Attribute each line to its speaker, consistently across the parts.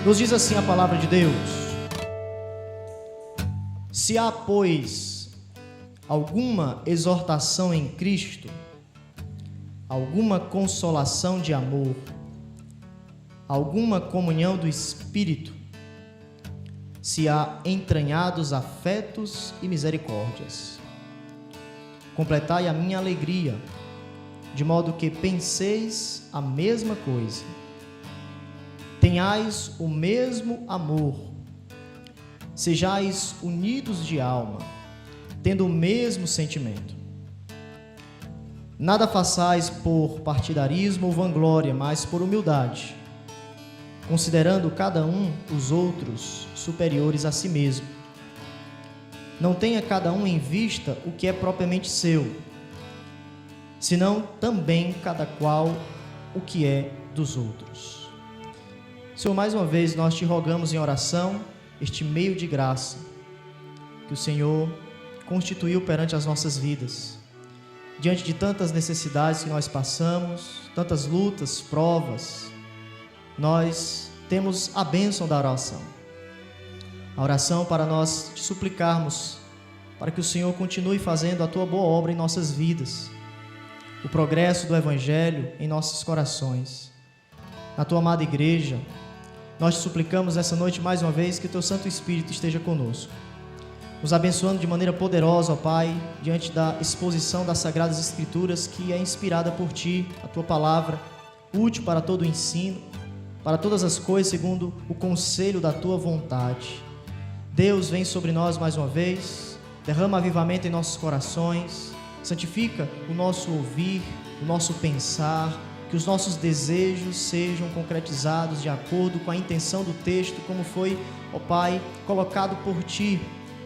Speaker 1: Nos diz assim a palavra de Deus: se há, pois, alguma exortação em Cristo, alguma consolação de amor, alguma comunhão do Espírito, se há entranhados afetos e misericórdias, completai a minha alegria, de modo que penseis a mesma coisa, tenhais o mesmo amor, sejais unidos de alma, tendo o mesmo sentimento. Nada façais por partidarismo ou vanglória, mas por humildade, considerando cada um os outros superiores a si mesmo. Não tenha cada um em vista o que é propriamente seu, senão também cada qual o que é dos outros. Senhor, mais uma vez nós te rogamos em oração este meio de graça que o Senhor constituiu perante as nossas vidas, diante de tantas necessidades que nós passamos, tantas lutas, provas. Nós temos a bênção da oração. A oração para nós te suplicarmos para que o Senhor continue fazendo a tua boa obra em nossas vidas, o progresso do Evangelho em nossos corações. Na tua amada igreja, nós te suplicamos essa noite mais uma vez que o teu Santo Espírito esteja conosco, nos abençoando de maneira poderosa, ó Pai, diante da exposição das Sagradas Escrituras, que é inspirada por Ti, a Tua Palavra, útil para todo o ensino, para todas as coisas segundo o conselho da Tua vontade. Deus, vem sobre nós mais uma vez, derrama avivamento em nossos corações, santifica o nosso ouvir, o nosso pensar, que os nossos desejos sejam concretizados de acordo com a intenção do texto, como foi, ó Pai, colocado por Ti,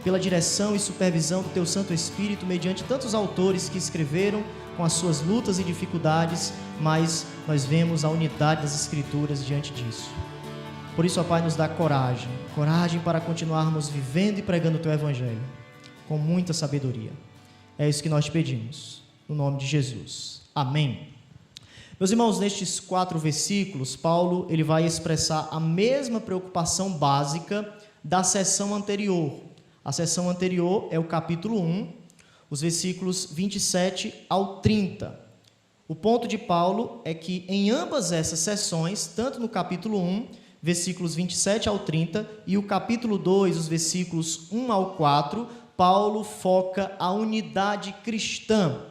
Speaker 1: pela direção e supervisão do Teu Santo Espírito, mediante tantos autores que escreveram com as suas lutas e dificuldades, mas nós vemos a unidade das Escrituras diante disso. Por isso, ó Pai, nos dá coragem para continuarmos vivendo e pregando o Teu Evangelho, com muita sabedoria. É isso que nós te pedimos, no nome de Jesus. Amém. Meus irmãos, nestes 4 versículos, Paulo ele vai expressar a mesma preocupação básica da seção anterior. A seção anterior é o capítulo 1, os versículos 27 ao 30. O ponto de Paulo é que em ambas essas seções, tanto no capítulo 1, versículos 27 ao 30, e o capítulo 2, os versículos 1 ao 4, Paulo foca a unidade cristã.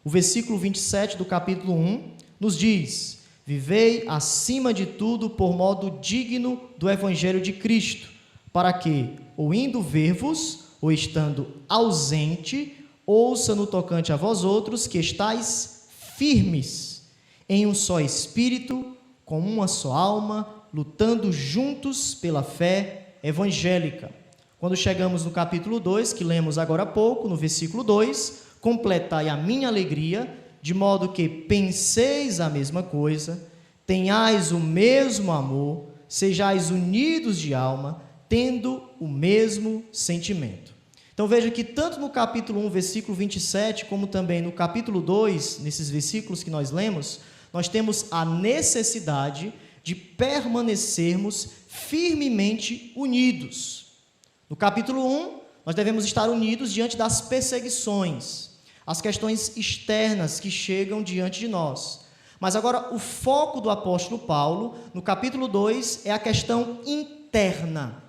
Speaker 1: O versículo 27 do capítulo 1 nos diz: vivei acima de tudo por modo digno do Evangelho de Cristo, para que, ou indo ver-vos, ou estando ausente, ouça no tocante a vós outros que estáis firmes, em um só espírito, com uma só alma, lutando juntos pela fé evangélica. Quando chegamos no capítulo 2, que lemos agora há pouco, no versículo 2, completai a minha alegria, de modo que penseis a mesma coisa, tenhais o mesmo amor, sejais unidos de alma, tendo o mesmo sentimento. Então veja que tanto no capítulo 1, versículo 27, como também no capítulo 2, nesses versículos que nós lemos, nós temos a necessidade de permanecermos firmemente unidos. No capítulo 1, nós devemos estar unidos diante das perseguições, as questões externas que chegam diante de nós. Mas agora o foco do apóstolo Paulo, no capítulo 2, é a questão interna.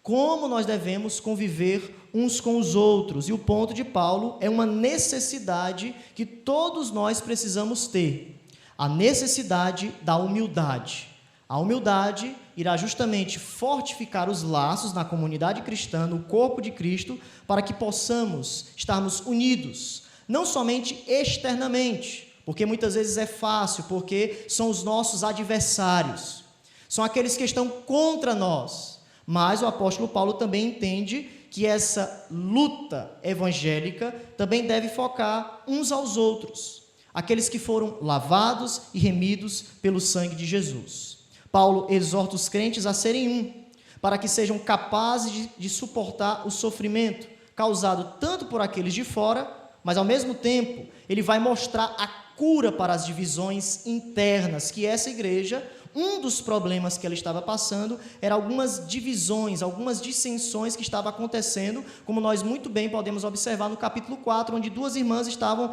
Speaker 1: Como nós devemos conviver uns com os outros. E o ponto de Paulo é uma necessidade que todos nós precisamos ter. A necessidade da humildade. A humildade irá justamente fortificar os laços na comunidade cristã, no corpo de Cristo, para que possamos estarmos unidos. Não somente externamente, porque muitas vezes é fácil, porque são os nossos adversários, são aqueles que estão contra nós, mas o apóstolo Paulo também entende que essa luta evangélica também deve focar uns aos outros, aqueles que foram lavados e remidos pelo sangue de Jesus. Paulo exorta os crentes a serem um, para que sejam capazes de suportar o sofrimento causado tanto por aqueles de fora, mas ao mesmo tempo ele vai mostrar a cura para as divisões internas que essa igreja, um dos problemas que ela estava passando era algumas divisões, algumas dissensões que estavam acontecendo, como nós muito bem podemos observar no capítulo 4, onde duas irmãs estavam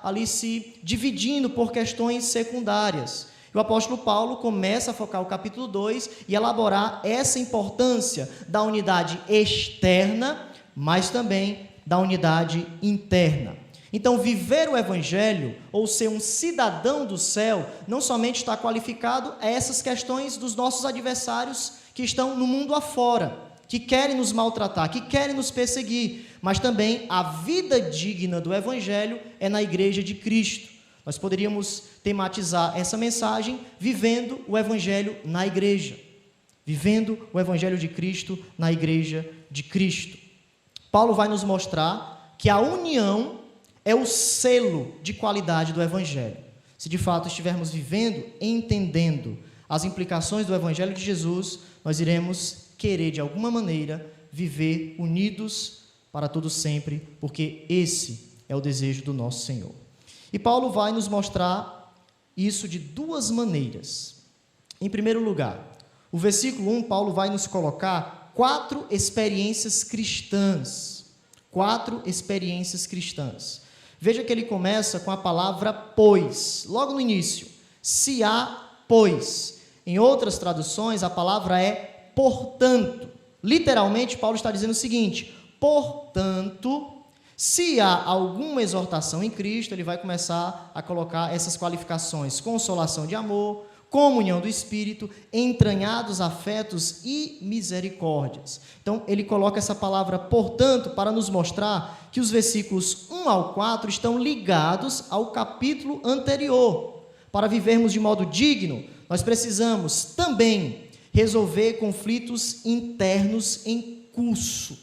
Speaker 1: ali se dividindo por questões secundárias. O apóstolo Paulo começa a focar o capítulo 2 e elaborar essa importância da unidade externa, mas também da unidade interna. Então, viver o Evangelho, ou ser um cidadão do céu, não somente está qualificado a essas questões dos nossos adversários que estão no mundo afora, que querem nos maltratar, que querem nos perseguir, mas também a vida digna do Evangelho é na igreja de Cristo. Nós poderíamos tematizar essa mensagem vivendo o Evangelho na igreja, vivendo o Evangelho de Cristo na igreja de Cristo. Paulo vai nos mostrar que a união é o selo de qualidade do Evangelho. Se de fato estivermos vivendo, entendendo as implicações do Evangelho de Jesus, nós iremos querer, de alguma maneira, viver unidos para todo sempre, porque esse é o desejo do nosso Senhor. E Paulo vai nos mostrar isso de duas maneiras. Em primeiro lugar, o versículo 1, Paulo vai nos colocar 4 experiências cristãs. 4 experiências cristãs. Veja que ele começa com a palavra pois, logo no início. Se há, pois. Em outras traduções, a palavra é portanto. Literalmente, Paulo está dizendo o seguinte: portanto, se há alguma exortação em Cristo, ele vai começar a colocar essas qualificações: consolação de amor, comunhão do Espírito, entranhados afetos e misericórdias. Então, ele coloca essa palavra portanto para nos mostrar que os versículos 1 ao 4 estão ligados ao capítulo anterior. Para vivermos de modo digno, nós precisamos também resolver conflitos internos em curso.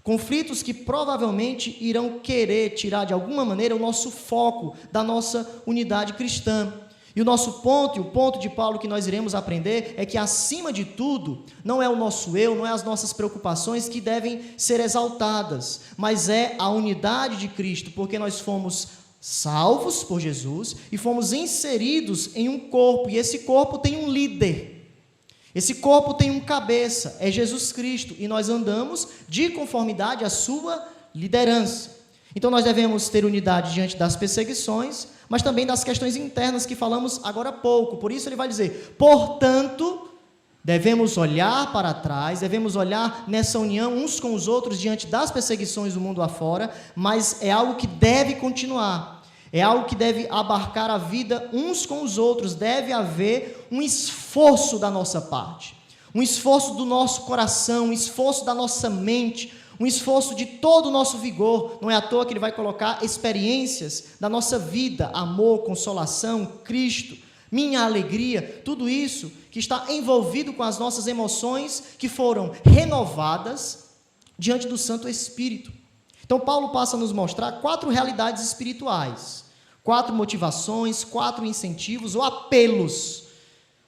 Speaker 1: Conflitos que provavelmente irão querer tirar de alguma maneira o nosso foco da nossa unidade cristã. E o nosso ponto, e o ponto de Paulo que nós iremos aprender, é que acima de tudo, não é o nosso eu, não é as nossas preocupações que devem ser exaltadas, mas é a unidade de Cristo, porque nós fomos salvos por Jesus e fomos inseridos em um corpo, e esse corpo tem um líder, esse corpo tem um cabeça, é Jesus Cristo, e nós andamos de conformidade à sua liderança. Então nós devemos ter unidade diante das perseguições, mas também das questões internas que falamos agora há pouco. Por isso ele vai dizer: portanto, devemos olhar para trás, devemos olhar nessa união uns com os outros diante das perseguições do mundo afora, mas é algo que deve continuar, é algo que deve abarcar a vida uns com os outros, deve haver um esforço da nossa parte, um esforço do nosso coração, um esforço da nossa mente, um esforço de todo o nosso vigor. Não é à toa que ele vai colocar experiências da nossa vida, amor, consolação, Cristo, minha alegria, tudo isso que está envolvido com as nossas emoções que foram renovadas diante do Santo Espírito. Então Paulo passa a nos mostrar 4 realidades espirituais, 4 motivações, 4 incentivos ou apelos,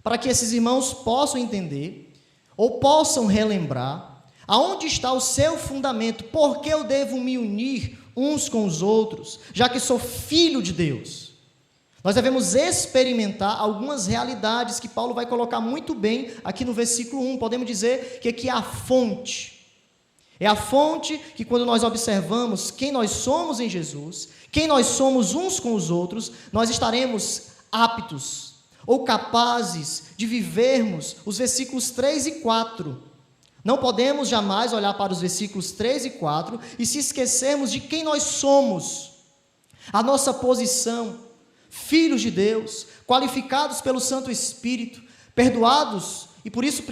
Speaker 1: para que esses irmãos possam entender ou possam relembrar aonde está o seu fundamento, por que eu devo me unir uns com os outros, já que sou filho de Deus. Nós devemos experimentar algumas realidades que Paulo vai colocar muito bem aqui no versículo 1. Podemos dizer que aqui é a fonte. É a fonte que, quando nós observamos quem nós somos em Jesus, quem nós somos uns com os outros, nós estaremos aptos ou capazes de vivermos os versículos 3 e 4. Não podemos jamais olhar para os versículos 3 e 4 e se esquecermos de quem nós somos, a nossa posição, filhos de Deus, qualificados pelo Santo Espírito, perdoados, e por isso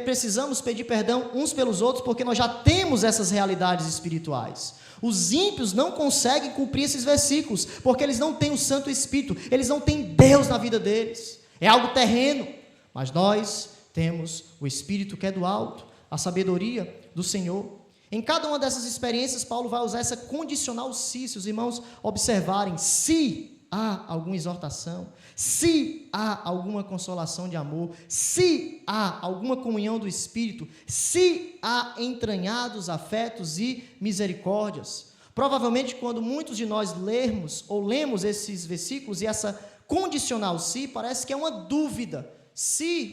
Speaker 1: precisamos pedir perdão uns pelos outros, porque nós já temos essas realidades espirituais. Os ímpios não conseguem cumprir esses versículos, porque eles não têm o Santo Espírito, eles não têm Deus na vida deles, é algo terreno, mas nós temos o Espírito que é do alto, a sabedoria do Senhor. Em cada uma dessas experiências, Paulo vai usar essa condicional se os irmãos observarem, se há alguma exortação, se há alguma consolação de amor, se há alguma comunhão do Espírito, se há entranhados afetos e misericórdias. Provavelmente, quando muitos de nós lermos ou lemos esses versículos e essa condicional se, parece que é uma dúvida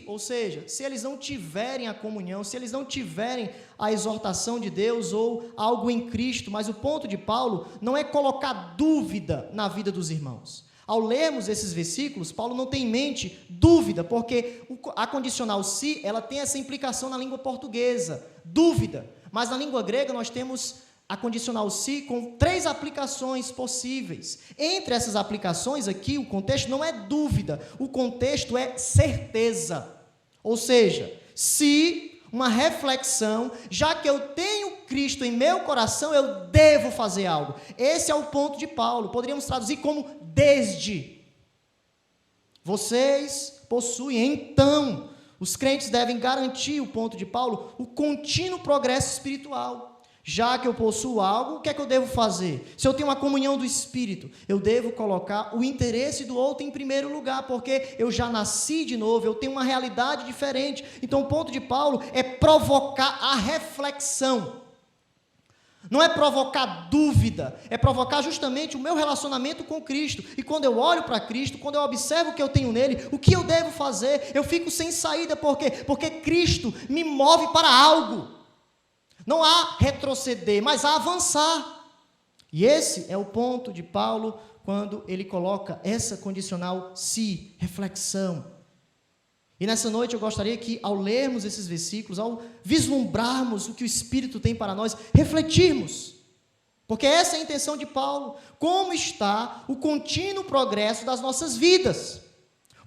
Speaker 1: ou seja, se eles não tiverem a comunhão, se eles não tiverem a exortação de Deus ou algo em Cristo, mas o ponto de Paulo não é colocar dúvida na vida dos irmãos. Ao lermos esses versículos, Paulo não tem em mente dúvida, porque a condicional se, ela tem essa implicação na língua portuguesa, dúvida, mas na língua grega nós temos a condicional se com 3 aplicações possíveis. Entre essas aplicações aqui, o contexto não é dúvida, o contexto é certeza. Ou seja, se uma reflexão, já que eu tenho Cristo em meu coração, eu devo fazer algo. Esse é o ponto de Paulo. Poderíamos traduzir como desde. Vocês possuem, então, os crentes devem garantir, o ponto de Paulo, o contínuo progresso espiritual. Já que eu possuo algo, o que é que eu devo fazer? Se eu tenho uma comunhão do Espírito, eu devo colocar o interesse do outro em primeiro lugar, porque eu já nasci de novo, eu tenho uma realidade diferente. Então, o ponto de Paulo é provocar a reflexão. Não é provocar dúvida, é provocar justamente o meu relacionamento com Cristo. E quando eu olho para Cristo, quando eu observo o que eu tenho nele, o que eu devo fazer? Eu fico sem saída, por quê? Porque Cristo me move para algo. Não há retroceder, mas há avançar. E esse é o ponto de Paulo quando ele coloca essa condicional se, reflexão. E nessa noite eu gostaria que, ao lermos esses versículos, ao vislumbrarmos o que o Espírito tem para nós, refletirmos. Porque essa é a intenção de Paulo. Como está o contínuo progresso das nossas vidas?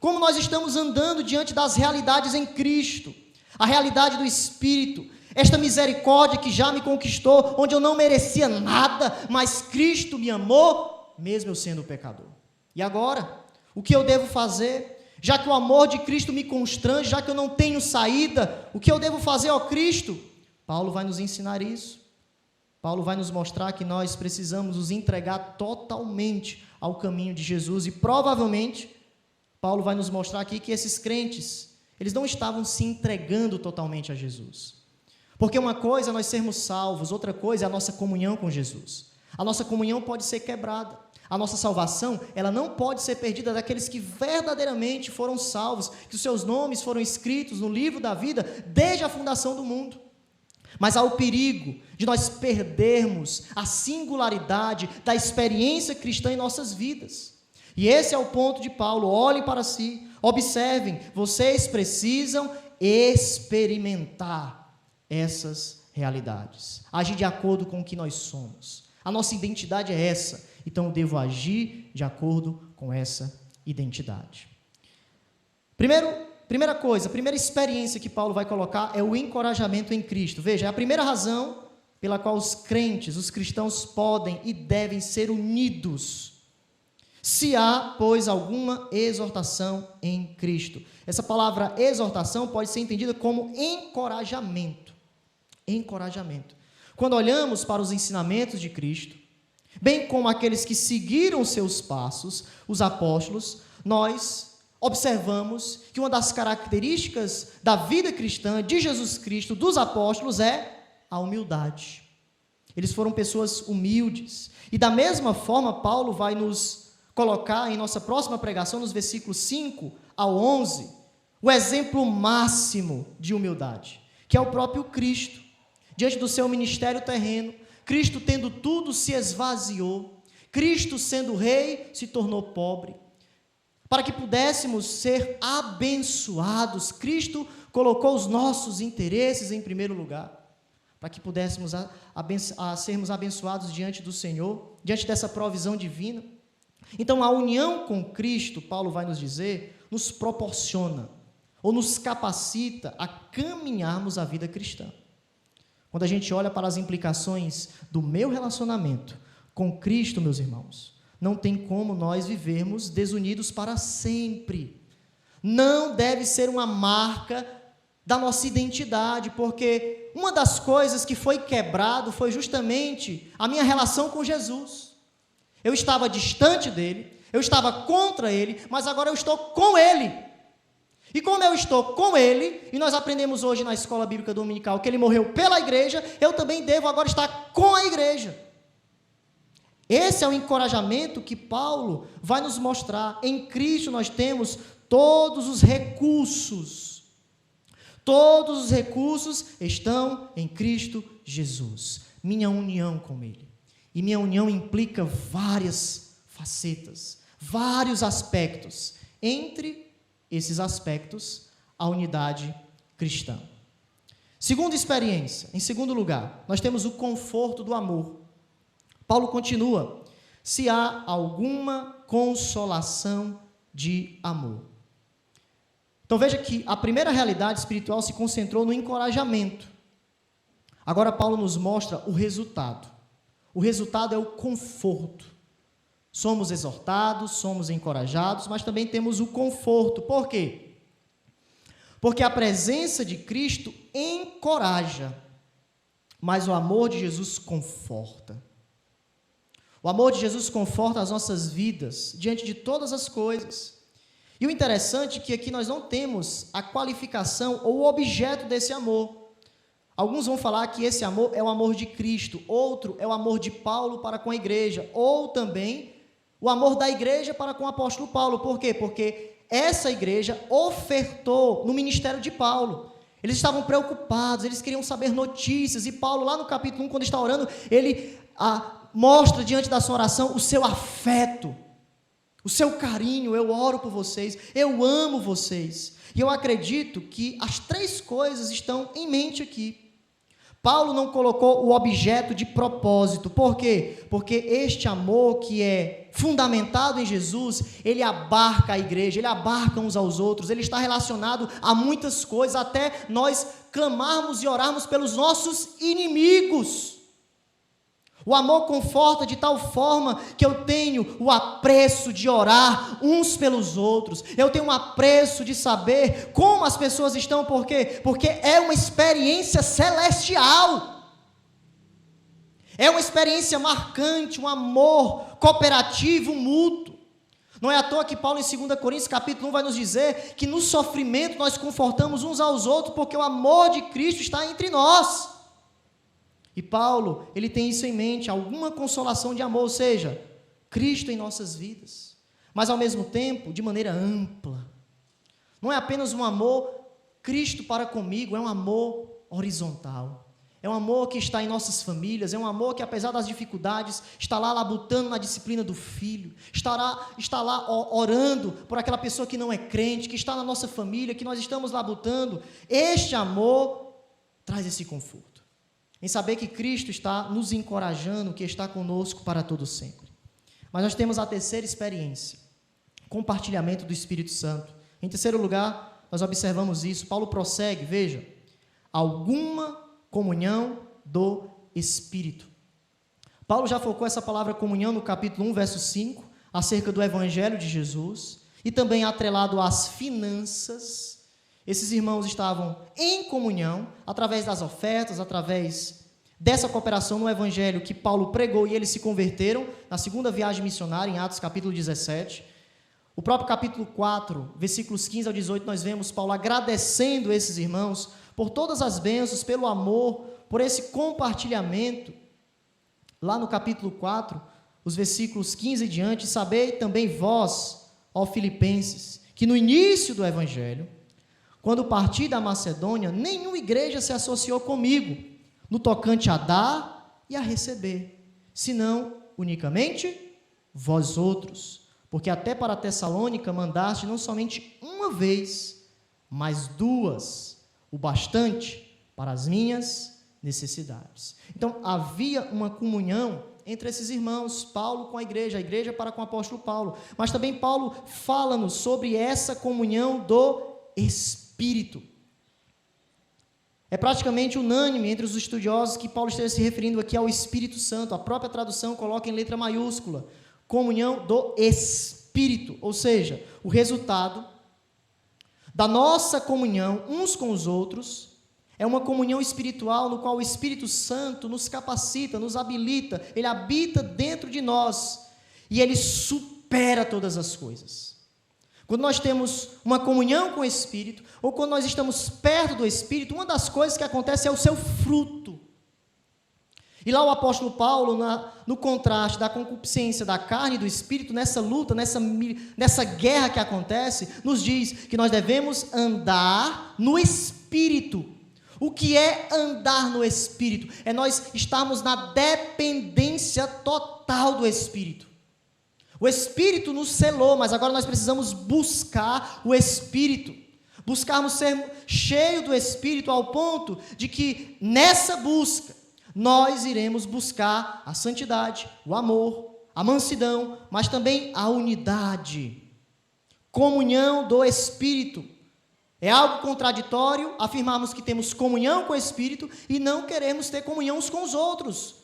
Speaker 1: Como nós estamos andando diante das realidades em Cristo? A realidade do Espírito. Esta misericórdia que já me conquistou, onde eu não merecia nada, mas Cristo me amou, mesmo eu sendo pecador. E agora, o que eu devo fazer? Já que o amor de Cristo me constrange, já que eu não tenho saída, o que eu devo fazer, ó Cristo? Paulo vai nos ensinar isso. Paulo vai nos mostrar que nós precisamos nos entregar totalmente ao caminho de Jesus. E provavelmente, Paulo vai nos mostrar aqui que esses crentes, eles não estavam se entregando totalmente a Jesus. Porque uma coisa é nós sermos salvos, outra coisa é a nossa comunhão com Jesus. A nossa comunhão pode ser quebrada. A nossa salvação, ela não pode ser perdida daqueles que verdadeiramente foram salvos, que os seus nomes foram escritos no livro da vida desde a fundação do mundo. Mas há o perigo de nós perdermos a singularidade da experiência cristã em nossas vidas. E esse é o ponto de Paulo. Olhem para si, observem, vocês precisam experimentar essas realidades, agir de acordo com o que nós somos. A nossa identidade é essa, então eu devo agir de acordo com essa identidade. Primeira experiência que Paulo vai colocar é o encorajamento em Cristo. Veja, é a primeira razão pela qual os crentes, os cristãos podem e devem ser unidos. Se há, pois, alguma exortação em Cristo. Essa palavra exortação pode ser entendida como encorajamento. Encorajamento. Quando olhamos para os ensinamentos de Cristo, bem como aqueles que seguiram seus passos, os apóstolos, nós observamos que uma das características da vida cristã, de Jesus Cristo, dos apóstolos, é a humildade. Eles foram pessoas humildes. E da mesma forma, Paulo vai nos colocar em nossa próxima pregação, nos versículos 5 ao 11, o exemplo máximo de humildade, que é o próprio Cristo. Diante do seu ministério terreno, Cristo tendo tudo se esvaziou, Cristo sendo rei se tornou pobre. Para que pudéssemos ser abençoados, Cristo colocou os nossos interesses em primeiro lugar. Para que pudéssemos sermos abençoados diante do Senhor, diante dessa provisão divina. Então, a união com Cristo, Paulo vai nos dizer, nos proporciona, ou nos capacita a caminharmos a vida cristã. Quando a gente olha para as implicações do meu relacionamento com Cristo, meus irmãos, não tem como nós vivermos desunidos para sempre. Não deve ser uma marca da nossa identidade, porque uma das coisas que foi quebrado foi justamente a minha relação com Jesus. Eu estava distante dele, eu estava contra ele, mas agora eu estou com ele. E como eu estou com ele, e nós aprendemos hoje na escola bíblica dominical que ele morreu pela igreja, eu também devo agora estar com a igreja. Esse é o encorajamento que Paulo vai nos mostrar. Em Cristo nós temos todos os recursos. Todos os recursos estão em Cristo Jesus. Minha união com Ele. E minha união implica várias facetas, vários aspectos. Entre esses aspectos, a unidade cristã. Segunda experiência, em segundo lugar, nós temos o conforto do amor. Paulo continua: se há alguma consolação de amor. Então veja que a primeira realidade espiritual se concentrou no encorajamento. Agora Paulo nos mostra o resultado. O resultado é o conforto. Somos exortados, somos encorajados, mas também temos o conforto. Por quê? Porque a presença de Cristo encoraja, mas o amor de Jesus conforta. O amor de Jesus conforta as nossas vidas diante de todas as coisas. E o interessante é que aqui nós não temos a qualificação ou o objeto desse amor. Alguns vão falar que esse amor é o amor de Cristo, outro é o amor de Paulo para com a igreja, ou também o amor da igreja para com o apóstolo Paulo. Por quê? Porque essa igreja ofertou no ministério de Paulo. Eles estavam preocupados, eles queriam saber notícias, e Paulo, lá no capítulo 1, quando está orando, ele mostra diante da sua oração o seu afeto, o seu carinho. Eu oro por vocês, eu amo vocês. E eu acredito que as três coisas estão em mente aqui. Paulo não colocou o objeto de propósito. Por quê? Porque este amor que é fundamentado em Jesus, ele abarca a igreja, ele abarca uns aos outros, ele está relacionado a muitas coisas, até nós clamarmos e orarmos pelos nossos inimigos. O amor conforta de tal forma que eu tenho o apreço de orar uns pelos outros. Eu tenho um apreço de saber como as pessoas estão. Por quê? Porque é uma experiência celestial. É uma experiência marcante, um amor cooperativo, mútuo. Não é à toa que Paulo, em 2 Coríntios, capítulo 1, vai nos dizer que no sofrimento nós confortamos uns aos outros, porque o amor de Cristo está entre nós. E Paulo, ele tem isso em mente, alguma consolação de amor, ou seja, Cristo em nossas vidas, mas ao mesmo tempo, de maneira ampla. Não é apenas um amor, Cristo para comigo, é um amor horizontal. É um amor que está em nossas famílias, é um amor que, apesar das dificuldades, está lá labutando na disciplina do filho, está lá orando por aquela pessoa que não é crente, que está na nossa família, que nós estamos labutando. Este amor traz esse conforto, em saber que Cristo está nos encorajando, que está conosco para todo sempre. Mas nós temos a terceira experiência, compartilhamento do Espírito Santo. Em terceiro lugar, nós observamos isso, Paulo prossegue, veja, alguma comunhão do Espírito. Paulo já focou essa palavra comunhão no capítulo 1, verso 5, acerca do Evangelho de Jesus, e também atrelado às finanças. Esses irmãos estavam em comunhão, através das ofertas, através dessa cooperação no Evangelho que Paulo pregou, e eles se converteram na segunda viagem missionária, em Atos capítulo 17. O próprio capítulo 4, versículos 15 ao 18, nós vemos Paulo agradecendo esses irmãos por todas as bênçãos, pelo amor, por esse compartilhamento. Lá no capítulo 4, os versículos 15 e diante, sabei também vós, ó Filipenses, que no início do Evangelho, quando parti da Macedônia, nenhuma igreja se associou comigo, no tocante a dar e a receber, senão unicamente vós outros, porque até para Tessalônica mandaste não somente uma vez, mas duas, o bastante para as minhas necessidades. Então, havia uma comunhão entre esses irmãos, Paulo com a igreja para com o apóstolo Paulo, mas também Paulo fala-nos sobre essa comunhão do Espírito. É praticamente unânime entre os estudiosos que Paulo esteja se referindo aqui ao Espírito Santo. A própria tradução coloca em letra maiúscula, comunhão do Espírito, ou seja, o resultado da nossa comunhão uns com os outros é uma comunhão espiritual no qual o Espírito Santo nos capacita, nos habilita, ele habita dentro de nós e ele supera todas as coisas. Quando nós temos uma comunhão com o Espírito, ou quando nós estamos perto do Espírito, uma das coisas que acontece é o seu fruto. E lá o apóstolo Paulo, no contraste da concupiscência da carne e do espírito, nessa luta, nessa guerra que acontece, nos diz que nós devemos andar no espírito. O que é andar no espírito? É nós estarmos na dependência total do espírito. O espírito nos selou, mas agora nós precisamos buscar o espírito. Buscarmos ser cheio do espírito ao ponto de que nessa busca nós iremos buscar a santidade, o amor, a mansidão, mas também a unidade, comunhão do Espírito. É algo contraditório afirmarmos que temos comunhão com o Espírito e não queremos ter comunhão uns com os outros,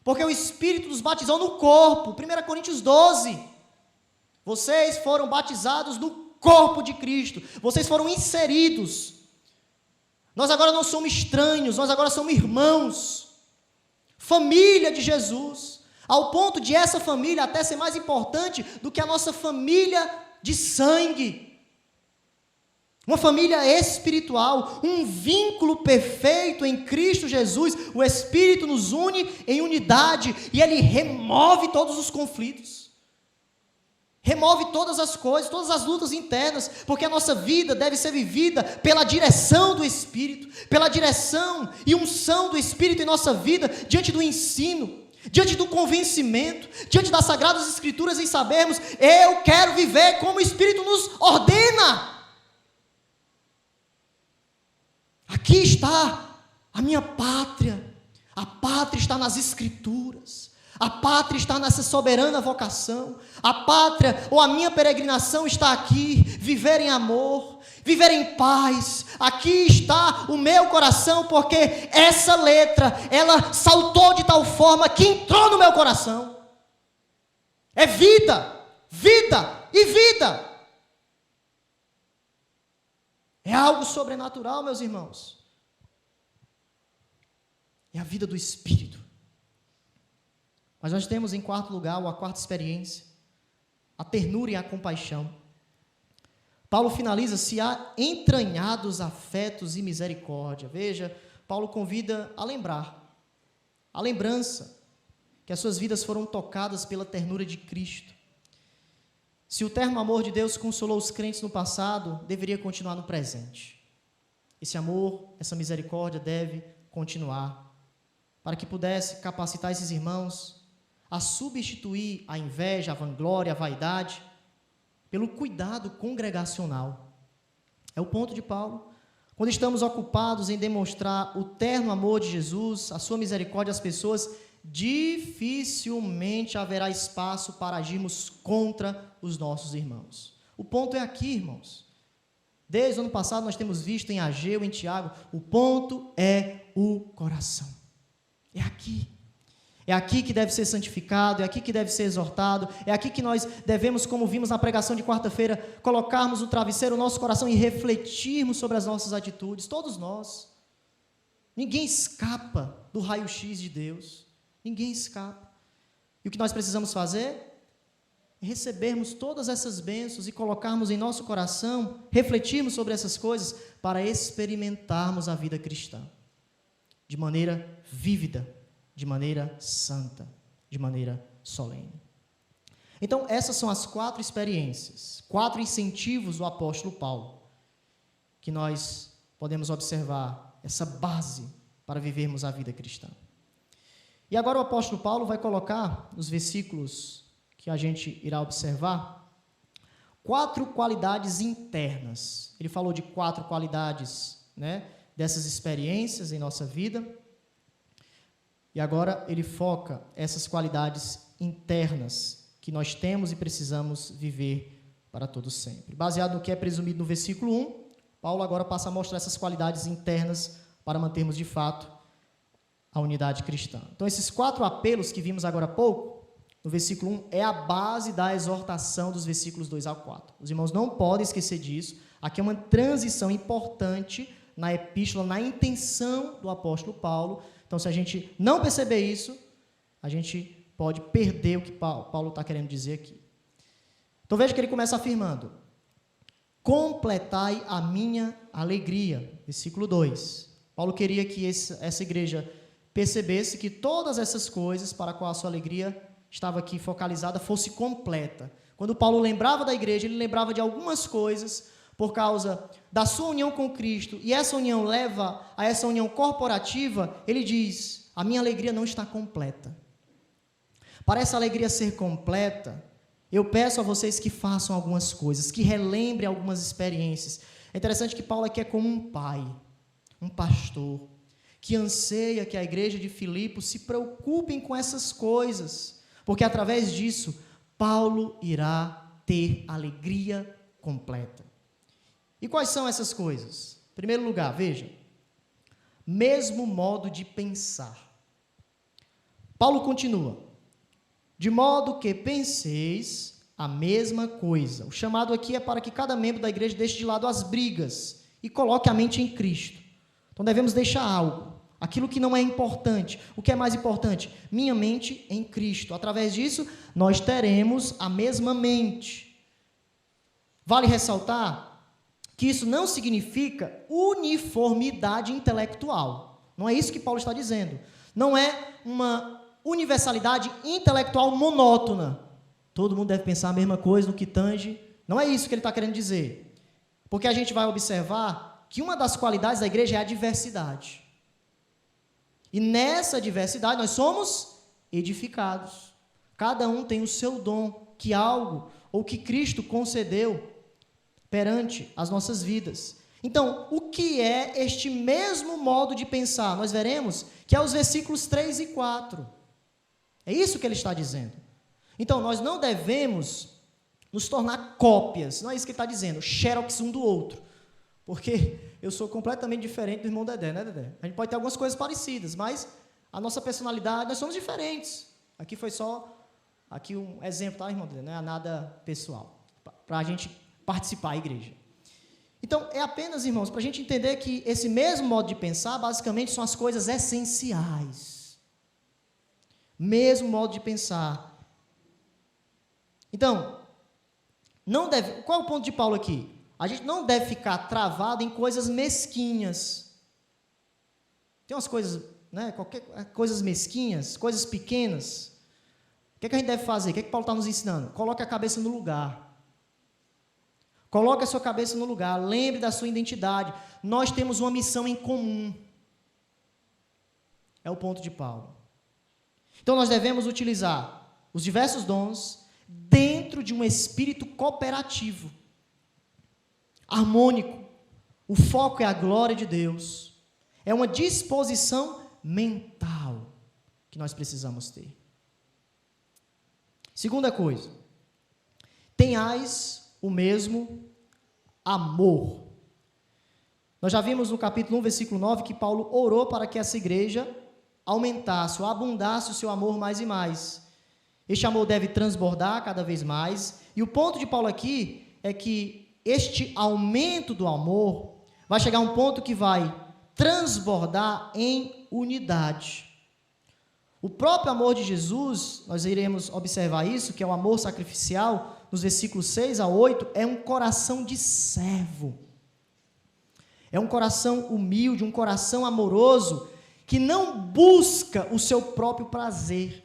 Speaker 1: porque o Espírito nos batizou no corpo. 1 Coríntios 12, vocês foram batizados no corpo de Cristo, vocês foram inseridos, nós agora não somos estranhos, nós agora somos irmãos, família de Jesus, ao ponto de essa família até ser mais importante do que a nossa família de sangue, uma família espiritual, um vínculo perfeito em Cristo Jesus. O Espírito nos une em unidade e Ele remove todos os conflitos, remove todas as coisas, todas as lutas internas, porque a nossa vida deve ser vivida pela direção do Espírito, pela direção e unção do Espírito em nossa vida, diante do ensino, diante do convencimento, diante das Sagradas Escrituras, em sabermos, eu quero viver como o Espírito nos ordena. Aqui está a minha pátria, a pátria está nas Escrituras, a pátria está nessa soberana vocação, a pátria ou a minha peregrinação está aqui, viver em amor, viver em paz. Aqui está o meu coração, porque essa letra, ela saltou de tal forma que entrou no meu coração. É vida, vida e vida. É algo sobrenatural, meus irmãos. É a vida do Espírito. Mas nós temos em quarto lugar, ou a quarta experiência, a ternura e a compaixão. Paulo finaliza: se há entranhados afetos e misericórdia. Veja, Paulo convida a lembrar, a lembrança, que as suas vidas foram tocadas pela ternura de Cristo. Se o terno amor de Deus consolou os crentes no passado, deveria continuar no presente. Esse amor, essa misericórdia deve continuar, para que pudesse capacitar esses irmãos a substituir a inveja, a vanglória, a vaidade, pelo cuidado congregacional. É o ponto de Paulo. Quando estamos ocupados em demonstrar o terno amor de Jesus, a sua misericórdia às pessoas, dificilmente haverá espaço para agirmos contra os nossos irmãos. O ponto é aqui, irmãos. Desde o ano passado nós temos visto em Ageu, em Tiago, o ponto é o coração. É aqui. É aqui que deve ser santificado, é aqui que deve ser exortado, é aqui que nós devemos, como vimos na pregação de quarta-feira, colocarmos no travesseiro o nosso coração e refletirmos sobre as nossas atitudes, todos nós. Ninguém escapa do raio-x de Deus, ninguém escapa. E o que nós precisamos fazer é recebermos todas essas bênçãos e colocarmos em nosso coração, refletirmos sobre essas coisas, para experimentarmos a vida cristã, de maneira vívida, de maneira santa, de maneira solene. Então, essas são as 4 experiências, 4 incentivos do apóstolo Paulo, que nós podemos observar, essa base para vivermos a vida cristã. E agora o apóstolo Paulo vai colocar, nos versículos que a gente irá observar, 4 qualidades internas. Ele falou de 4 qualidades, dessas experiências em nossa vida. E agora ele foca essas qualidades internas que nós temos e precisamos viver para todo sempre. Baseado no que é presumido no versículo 1, Paulo agora passa a mostrar essas qualidades internas para mantermos de fato a unidade cristã. Então, esses 4 apelos que vimos agora há pouco, no versículo 1, é a base da exortação dos versículos 2 ao 4. Os irmãos não podem esquecer disso. Aqui é uma transição importante na epístola, na intenção do apóstolo Paulo. Então, se a gente não perceber isso, a gente pode perder o que Paulo está querendo dizer aqui. Então, veja que ele começa afirmando: completai a minha alegria. Versículo 2. Paulo queria que essa igreja percebesse que todas essas coisas para a qual a sua alegria estava aqui focalizada fosse completa. Quando Paulo lembrava da igreja, ele lembrava de algumas coisas por causa da sua união com Cristo, e essa união leva a essa união corporativa. Ele diz: a minha alegria não está completa. Para essa alegria ser completa, eu peço a vocês que façam algumas coisas, que relembrem algumas experiências. É interessante que Paulo aqui é como um pai, um pastor, que anseia que a igreja de Filipos se preocupem com essas coisas, porque através disso, Paulo irá ter alegria completa. E quais são essas coisas? Em primeiro lugar, veja, mesmo modo de pensar. Paulo continua: de modo que penseis a mesma coisa. O chamado aqui é para que cada membro da igreja deixe de lado as brigas e coloque a mente em Cristo. Então devemos deixar algo, aquilo que não é importante. O que é mais importante? Minha mente em Cristo. Através disso, nós teremos a mesma mente. Vale ressaltar que isso não significa uniformidade intelectual. Não é isso que Paulo está dizendo. Não é uma universalidade intelectual monótona. Todo mundo deve pensar a mesma coisa no que tange. Não é isso que ele está querendo dizer. Porque a gente vai observar que uma das qualidades da igreja é a diversidade. E nessa diversidade nós somos edificados. Cada um tem o seu dom, que algo ou que Cristo concedeu perante as nossas vidas. Então, o que é este mesmo modo de pensar? Nós veremos que é os versículos 3 e 4. É isso que ele está dizendo. Então, nós não devemos nos tornar cópias, não é isso que ele está dizendo, xerox um do outro. Porque eu sou completamente diferente do irmão Dedé, né, Dedé? A gente pode ter algumas coisas parecidas, mas a nossa personalidade, nós somos diferentes. Aqui foi só um exemplo, tá, irmão Dedé? Não é nada pessoal, para a gente participar da igreja. Então, é apenas, irmãos, para a gente entender que esse mesmo modo de pensar, basicamente, são as coisas essenciais. Mesmo modo de pensar. Então, qual é o ponto de Paulo aqui? A gente não deve ficar travado em coisas mesquinhas. Tem umas coisas, né, coisas mesquinhas, coisas pequenas. O que é que a gente deve fazer? O que é que Paulo está nos ensinando? Coloque a cabeça no lugar. Coloque a sua cabeça no lugar, lembre da sua identidade. Nós temos uma missão em comum. É o ponto de Paulo. Então, nós devemos utilizar os diversos dons dentro de um espírito cooperativo, harmônico. O foco é a glória de Deus. É uma disposição mental que nós precisamos ter. Segunda coisa, tenhais o mesmo amor. Nós já vimos no capítulo 1, versículo 9, que Paulo orou para que essa igreja aumentasse, ou abundasse o seu amor mais e mais. Este amor deve transbordar cada vez mais, e o ponto de Paulo aqui é que este aumento do amor vai chegar a um ponto que vai transbordar em unidade. O próprio amor de Jesus, nós iremos observar isso, que é o amor sacrificial, nos versículos 6 a 8, é um coração de servo. É um coração humilde, um coração amoroso, que não busca o seu próprio prazer,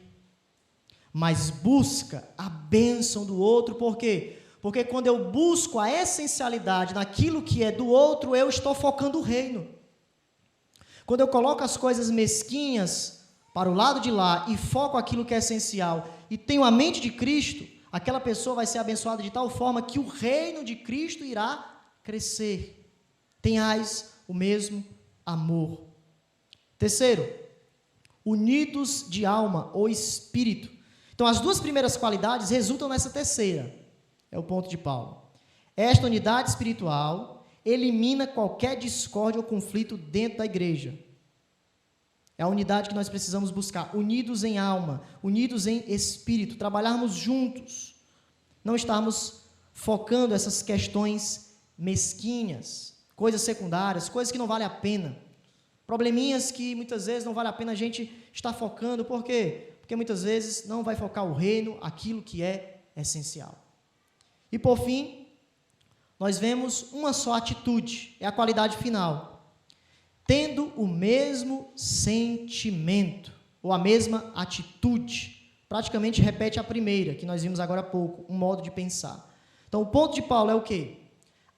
Speaker 1: mas busca a bênção do outro. Por quê? Porque quando eu busco a essencialidade naquilo que é do outro, eu estou focando o reino. Quando eu coloco as coisas mesquinhas para o lado de lá e foco aquilo que é essencial e tenho a mente de Cristo, aquela pessoa vai ser abençoada de tal forma que o reino de Cristo irá crescer. Tenhais o mesmo amor. Terceiro, unidos de alma ou espírito. Então, as duas primeiras qualidades resultam nessa terceira. É o ponto de Paulo. Esta unidade espiritual elimina qualquer discórdia ou conflito dentro da igreja. É a unidade que nós precisamos buscar, unidos em alma, unidos em espírito, trabalharmos juntos, não estarmos focando essas questões mesquinhas, coisas secundárias, coisas que não valem a pena, probleminhas que muitas vezes não vale a pena a gente estar focando. Por quê? Porque muitas vezes não vai focar o reino, aquilo que é essencial. E por fim, nós vemos uma só atitude, é a qualidade final. tendo o mesmo sentimento, ou a mesma atitude. Praticamente repete a primeira, que nós vimos agora há pouco, um modo de pensar. Então, o ponto de Paulo é o quê?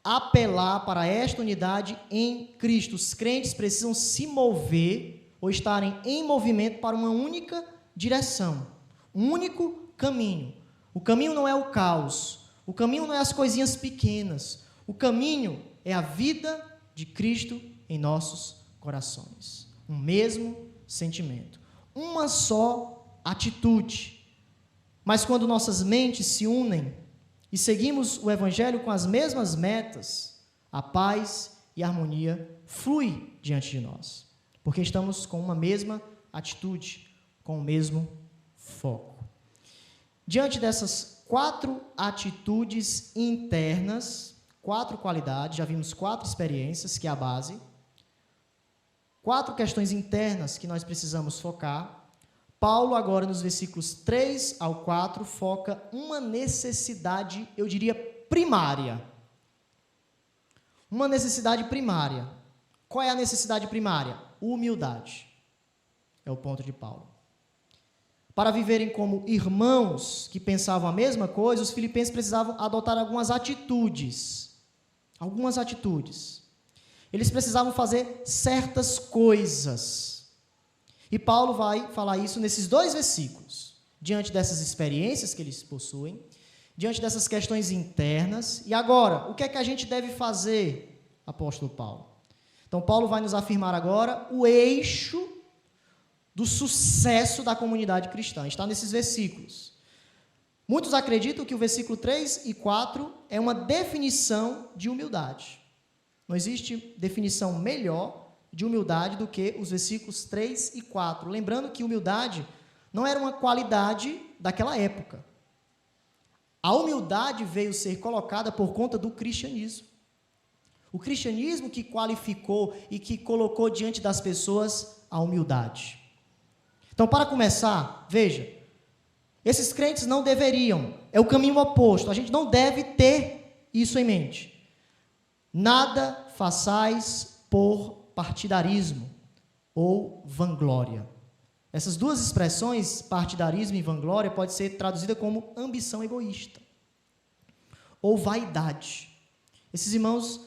Speaker 1: Apelar para esta unidade em Cristo. Os crentes precisam se mover, ou estarem em movimento para uma única direção, um único caminho. O caminho não é o caos, o caminho não é as coisinhas pequenas, o caminho é a vida de Cristo em nossos corações. Um mesmo sentimento, uma só atitude. Mas quando nossas mentes se unem e seguimos o Evangelho com as mesmas metas, a paz e a harmonia flui diante de nós, porque estamos com uma mesma atitude, com o mesmo foco. Diante dessas 4 atitudes internas, 4 qualidades, já vimos 4 experiências, que é a base, 4 questões internas que nós precisamos focar. Paulo, agora nos versículos 3 ao 4, foca uma necessidade, eu diria, primária. Uma necessidade primária. Qual é a necessidade primária? Humildade. É o ponto de Paulo. Para viverem como irmãos que pensavam a mesma coisa, os filipenses precisavam adotar algumas atitudes. Algumas atitudes. Eles precisavam fazer certas coisas. E Paulo vai falar isso nesses 2 versículos. Diante dessas experiências que eles possuem, diante dessas questões internas. E agora, o que é que a gente deve fazer, apóstolo Paulo? Então, Paulo vai nos afirmar agora o eixo do sucesso da comunidade cristã. Está nesses versículos. Muitos acreditam que o versículo 3 e 4 é uma definição de humildade. Não existe definição melhor de humildade do que os versículos 3 e 4. Lembrando que humildade não era uma qualidade daquela época. A humildade veio ser colocada por conta do cristianismo. O cristianismo que qualificou e que colocou diante das pessoas a humildade. Então, para começar, veja, esses crentes não deveriam, é o caminho oposto, a gente não deve ter isso em mente. Nada façais por partidarismo ou vanglória. Essas 2 expressões, partidarismo e vanglória, pode ser traduzida como ambição egoísta ou vaidade. Esses irmãos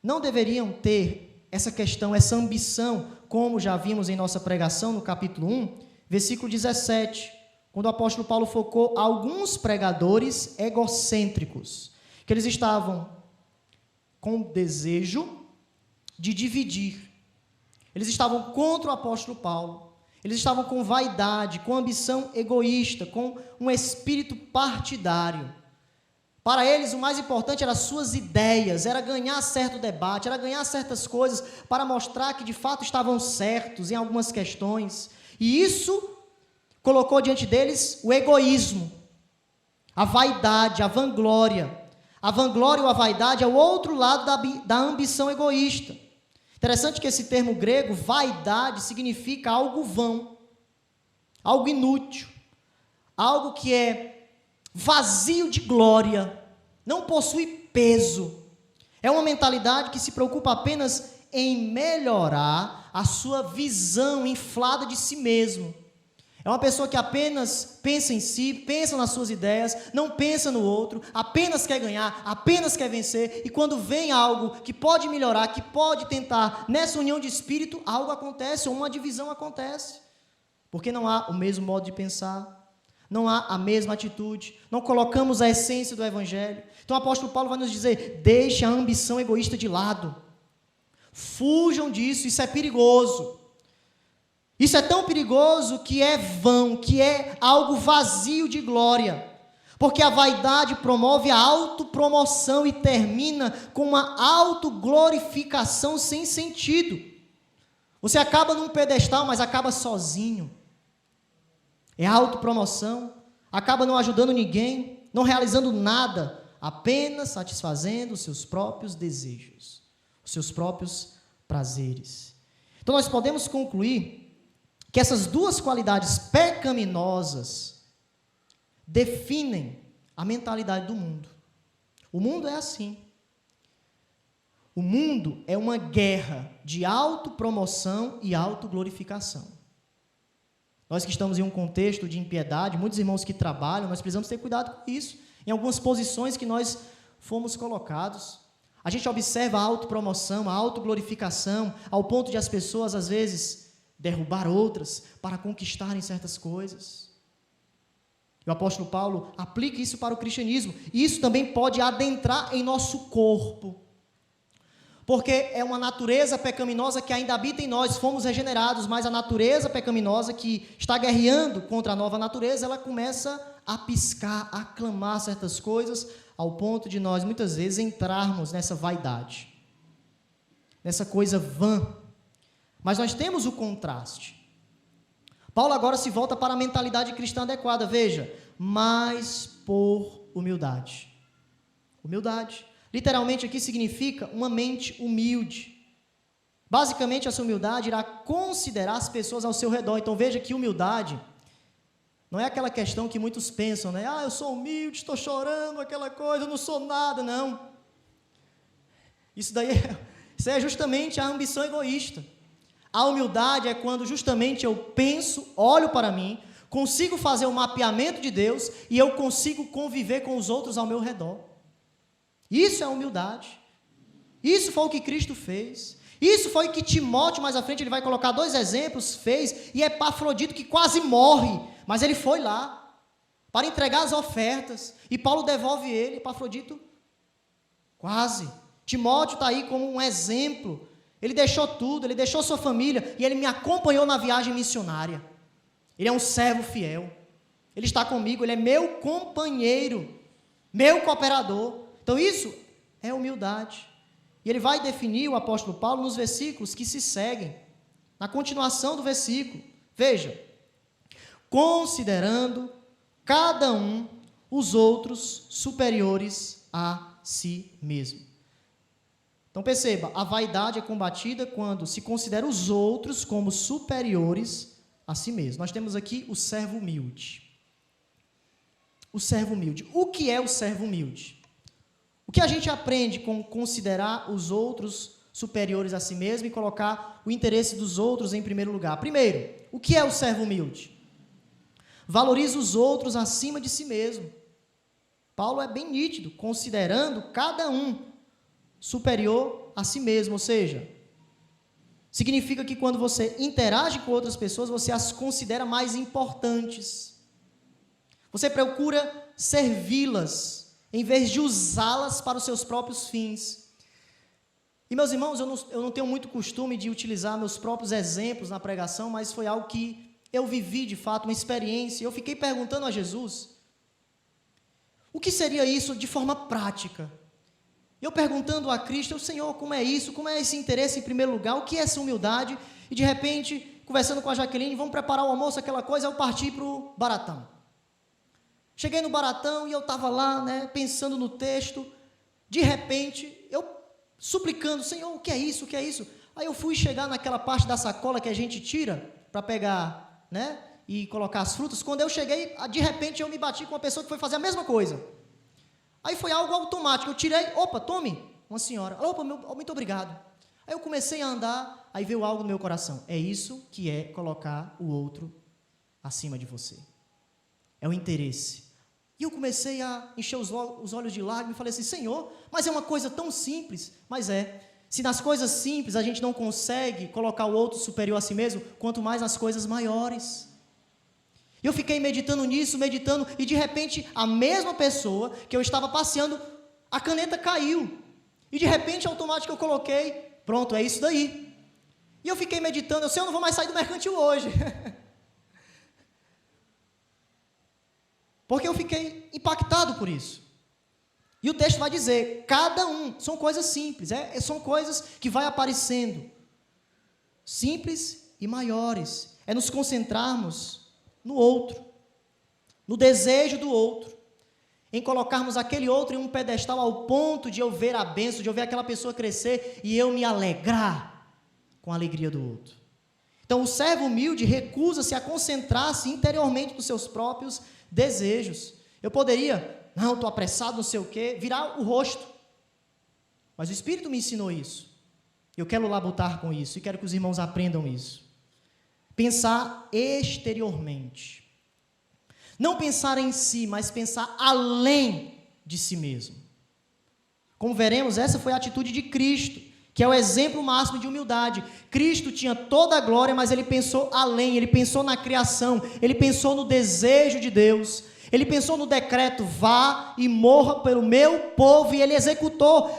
Speaker 1: não deveriam ter essa questão, essa ambição, como já vimos em nossa pregação no capítulo 1, versículo 17, quando o apóstolo Paulo focou alguns pregadores egocêntricos, que eles estavam com o desejo de dividir. Eles estavam contra o apóstolo Paulo. Eles estavam com vaidade, com ambição egoísta, com um espírito partidário. Para eles, o mais importante eram as suas ideias, era ganhar certo debate, era ganhar certas coisas para mostrar que de fato estavam certos em algumas questões. E isso colocou diante deles o egoísmo, a vaidade, a vanglória. A vanglória ou a vaidade é o outro lado da ambição egoísta. Interessante que esse termo grego, vaidade, significa algo vão, algo inútil, algo que é vazio de glória, não possui peso. É uma mentalidade que se preocupa apenas em melhorar a sua visão inflada de si mesmo. É uma pessoa que apenas pensa em si, pensa nas suas ideias, não pensa no outro, apenas quer ganhar, apenas quer vencer, e quando vem algo que pode melhorar, que pode tentar, nessa união de espírito, algo acontece, ou uma divisão acontece. Porque não há o mesmo modo de pensar, não há a mesma atitude, não colocamos a essência do Evangelho. Então o apóstolo Paulo vai nos dizer, deixe a ambição egoísta de lado, fujam disso, isso é perigoso. Isso é tão perigoso que é vão, que é algo vazio de glória, porque a vaidade promove a autopromoção e termina com uma autoglorificação sem sentido. Você acaba num pedestal, mas acaba sozinho. É autopromoção, acaba não ajudando ninguém, não realizando nada, apenas satisfazendo os seus próprios desejos, os seus próprios prazeres. Então nós podemos concluir que essas 2 qualidades pecaminosas definem a mentalidade do mundo. O mundo é assim. O mundo é uma guerra de autopromoção e autoglorificação. Nós que estamos em um contexto de impiedade, muitos irmãos que trabalham, nós precisamos ter cuidado com isso. Em algumas posições que nós fomos colocados, a gente observa a autopromoção, a autoglorificação, ao ponto de as pessoas, às vezes, derrubar outras para conquistarem certas coisas. E o apóstolo Paulo aplica isso para o cristianismo. E isso também pode adentrar em nosso corpo. Porque é uma natureza pecaminosa que ainda habita em nós, fomos regenerados, mas a natureza pecaminosa que está guerreando contra a nova natureza, ela começa a piscar, a clamar certas coisas, ao ponto de nós, muitas vezes, entrarmos nessa vaidade, nessa coisa vã. Mas nós temos o contraste. Paulo agora se volta para a mentalidade cristã adequada, veja, mas por humildade. Humildade. Literalmente aqui significa uma mente humilde. Basicamente, essa humildade irá considerar as pessoas ao seu redor. Então, veja que humildade não é aquela questão que muitos pensam, né? Eu sou humilde, estou chorando, aquela coisa, eu não sou nada, não. Isso é justamente a ambição egoísta. A humildade é quando justamente eu penso, olho para mim, consigo fazer um mapeamento de Deus e eu consigo conviver com os outros ao meu redor. Isso é humildade. Isso foi o que Cristo fez. Isso foi o que Timóteo, mais à frente, ele vai colocar 2 exemplos, fez, e Epafrodito, que quase morre, mas ele foi lá para entregar as ofertas, e Paulo devolve ele. Epafrodito, quase. Timóteo está aí como um exemplo. Ele deixou tudo, ele deixou sua família, e ele me acompanhou na viagem missionária. Ele é um servo fiel. Ele está comigo, ele é meu companheiro, meu cooperador. Então isso é humildade. E ele vai definir, o apóstolo Paulo, nos versículos que se seguem, na continuação do versículo. Veja, considerando cada um os outros superiores a si mesmo. Então perceba, a vaidade é combatida quando se considera os outros como superiores a si mesmo. Nós temos aqui o servo humilde. O servo humilde. O que é o servo humilde? O que a gente aprende com considerar os outros superiores a si mesmo e colocar o interesse dos outros em primeiro lugar? Primeiro, o que é o servo humilde? Valoriza os outros acima de si mesmo. Paulo é bem nítido, considerando cada um superior a si mesmo, ou seja, significa que quando você interage com outras pessoas, você as considera mais importantes. Você procura servi-las, em vez de usá-las para os seus próprios fins. E, meus irmãos, eu não tenho muito costume de utilizar meus próprios exemplos na pregação, mas foi algo que eu vivi, de fato, uma experiência. Eu fiquei perguntando a Jesus, o que seria isso de forma prática? Eu perguntando a Cristo, Senhor, como é isso? Como é esse interesse em primeiro lugar? O que é essa humildade? E, de repente, conversando com a Jaqueline, vamos preparar o almoço, aquela coisa, eu parti para o Baratão. Cheguei no Baratão e eu estava lá, pensando no texto. De repente, eu suplicando, Senhor, o que é isso? O que é isso? Aí eu fui chegar naquela parte da sacola que a gente tira para pegar, e colocar as frutas. Quando eu cheguei, de repente eu me bati com uma pessoa que foi fazer a mesma coisa. Aí foi algo automático. Eu tirei, opa, tome, uma senhora. Opa, muito obrigado. Aí eu comecei a andar, aí veio algo no meu coração. É isso que é colocar o outro acima de você. É o interesse. E eu comecei a encher os olhos de lágrimas e falei assim, Senhor, mas é uma coisa tão simples. Mas se nas coisas simples a gente não consegue colocar o outro superior a si mesmo, quanto mais nas coisas maiores. E eu fiquei meditando nisso, e de repente a mesma pessoa que eu estava passeando, a caneta caiu. E de repente, automático, eu coloquei, pronto, é isso daí. E eu fiquei meditando, eu não vou mais sair do mercantil hoje. Porque eu fiquei impactado por isso. E o texto vai dizer, cada um, são coisas simples, são coisas que vai aparecendo, simples e maiores, é nos concentrarmos no outro, no desejo do outro, em colocarmos aquele outro em um pedestal ao ponto de eu ver a bênção, de eu ver aquela pessoa crescer e eu me alegrar com a alegria do outro. Então, o servo humilde recusa-se a concentrar-se interiormente nos seus próprios desejos. Eu poderia, não, estou apressado, não sei o quê, virar o rosto. Mas o Espírito me ensinou isso. Eu quero labutar com isso e quero que os irmãos aprendam isso. Pensar exteriormente. Não pensar em si, mas pensar além de si mesmo. Como veremos, essa foi a atitude de Cristo, que é o exemplo máximo de humildade. Cristo tinha toda a glória, mas ele pensou além, ele pensou na criação, ele pensou no desejo de Deus, ele pensou no decreto, vá e morra pelo meu povo, e ele executou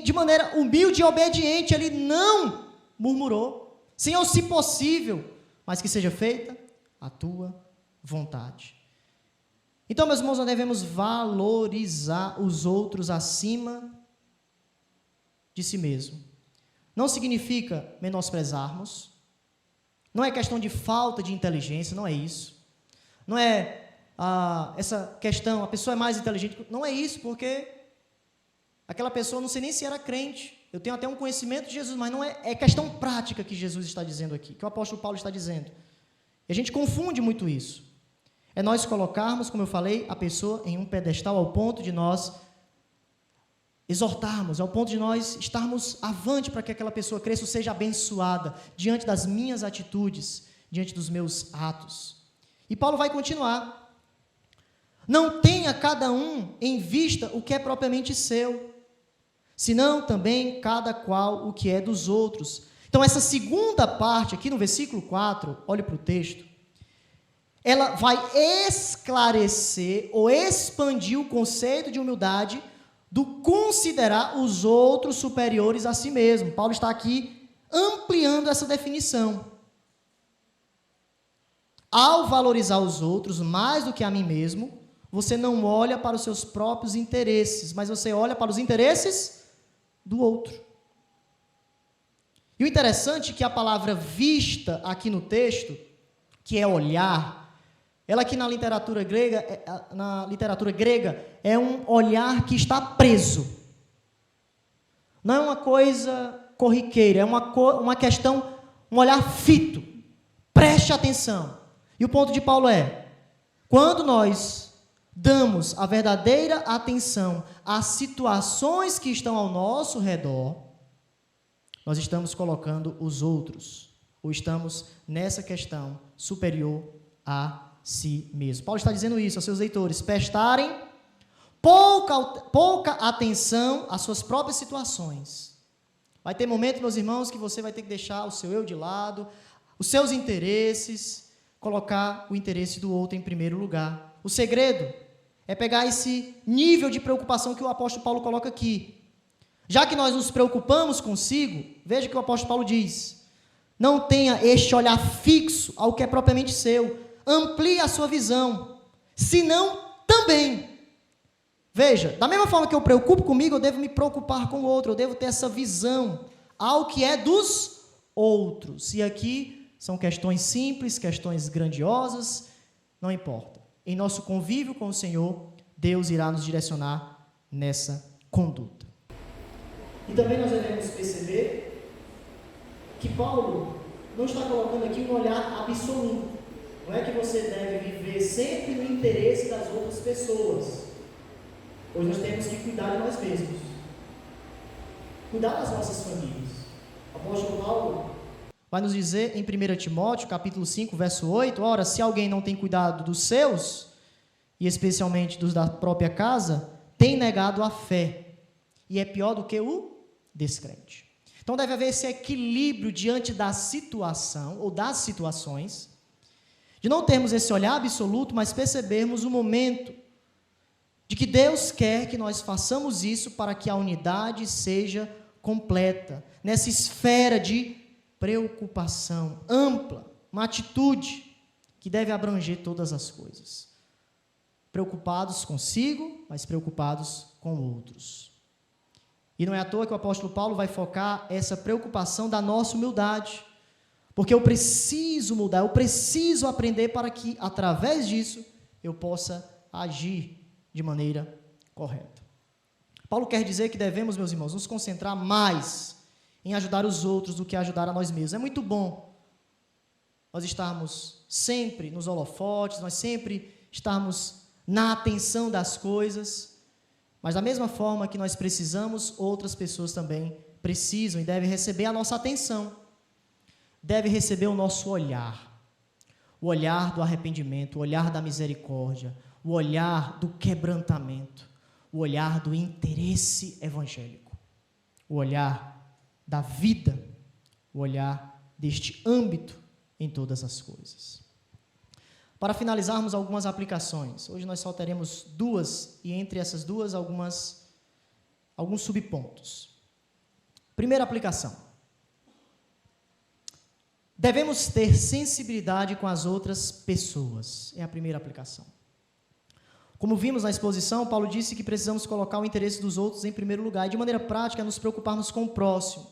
Speaker 1: de maneira humilde e obediente, ele não murmurou, Senhor, se possível, mas que seja feita a tua vontade. Então, meus irmãos, nós devemos valorizar os outros acima de si mesmo. Não significa menosprezarmos, não é questão de falta de inteligência, não é isso. Não é essa questão, a pessoa é mais inteligente, não é isso, porque aquela pessoa, não sei nem se era crente, eu tenho até um conhecimento de Jesus, mas não é questão prática que Jesus está dizendo aqui, que o apóstolo Paulo está dizendo. E a gente confunde muito isso. É nós colocarmos, como eu falei, a pessoa em um pedestal ao ponto de nós exortarmos, ao ponto de nós estarmos avante para que aquela pessoa cresça ou seja abençoada diante das minhas atitudes, diante dos meus atos. E Paulo vai continuar. Não tenha cada um em vista o que é propriamente seu, senão também cada qual o que é dos outros. Então, essa segunda parte aqui no versículo 4, olhe para o texto, ela vai esclarecer ou expandir o conceito de humildade do considerar os outros superiores a si mesmo. Paulo está aqui ampliando essa definição. Ao valorizar os outros mais do que a mim mesmo, você não olha para os seus próprios interesses, mas você olha para os interesses do outro. E o interessante é que a palavra vista aqui no texto, que é olhar, ela aqui na literatura grega é um olhar que está preso. Não é uma coisa corriqueira, é uma questão, um olhar fito. Preste atenção. E o ponto de Paulo é, quando nós damos a verdadeira atenção às situações que estão ao nosso redor, nós estamos colocando os outros, ou estamos nessa questão superior a si mesmo. Paulo está dizendo isso aos seus leitores, prestarem pouca atenção às suas próprias situações. Vai ter momentos, meus irmãos, que você vai ter que deixar o seu eu de lado, os seus interesses, colocar o interesse do outro em primeiro lugar. O segredo é pegar esse nível de preocupação que o apóstolo Paulo coloca aqui. Já que nós nos preocupamos consigo, veja que o apóstolo Paulo diz, não tenha este olhar fixo ao que é propriamente seu, amplie a sua visão, senão também. Veja, da mesma forma que eu preocupo comigo, eu devo me preocupar com o outro, eu devo ter essa visão ao que é dos outros. E aqui são questões simples, questões grandiosas, não importa. Em nosso convívio com o Senhor, Deus irá nos direcionar nessa conduta. E também nós devemos perceber que Paulo não está colocando aqui um olhar absoluto. Não é que você deve viver sempre no interesse das outras pessoas, pois nós temos que cuidar de nós mesmos, cuidar das nossas famílias. O apóstolo Paulo vai nos dizer em 1 Timóteo, capítulo 5, verso 8, ora, se alguém não tem cuidado dos seus, e especialmente dos da própria casa, tem negado a fé, e é pior do que o descrente. Então deve haver esse equilíbrio diante da situação, ou das situações, de não termos esse olhar absoluto, mas percebermos o momento de que Deus quer que nós façamos isso para que a unidade seja completa, nessa esfera de preocupação ampla, uma atitude que deve abranger todas as coisas. Preocupados consigo, mas preocupados com outros. E não é à toa que o apóstolo Paulo vai focar essa preocupação da nossa humildade, porque eu preciso mudar, eu preciso aprender para que, através disso, eu possa agir de maneira correta. Paulo quer dizer que devemos, meus irmãos, nos concentrar mais em ajudar os outros do que ajudar a nós mesmos. É muito bom nós estarmos sempre nos holofotes, nós sempre estarmos na atenção das coisas, Mas da mesma forma que nós precisamos, outras pessoas também precisam e devem receber a nossa atenção. Devem receber o nosso olhar. O olhar do arrependimento, o olhar da misericórdia, o olhar do quebrantamento, o olhar do interesse evangélico, o olhar da vida, o olhar deste âmbito em todas as coisas. Para finalizarmos algumas aplicações, hoje nós só teremos duas, e entre essas duas alguns subpontos. Primeira aplicação. Devemos ter sensibilidade com as outras pessoas. É a primeira aplicação. Como vimos na exposição, Paulo disse que precisamos colocar o interesse dos outros em primeiro lugar e, de maneira prática, nos preocuparmos com o próximo.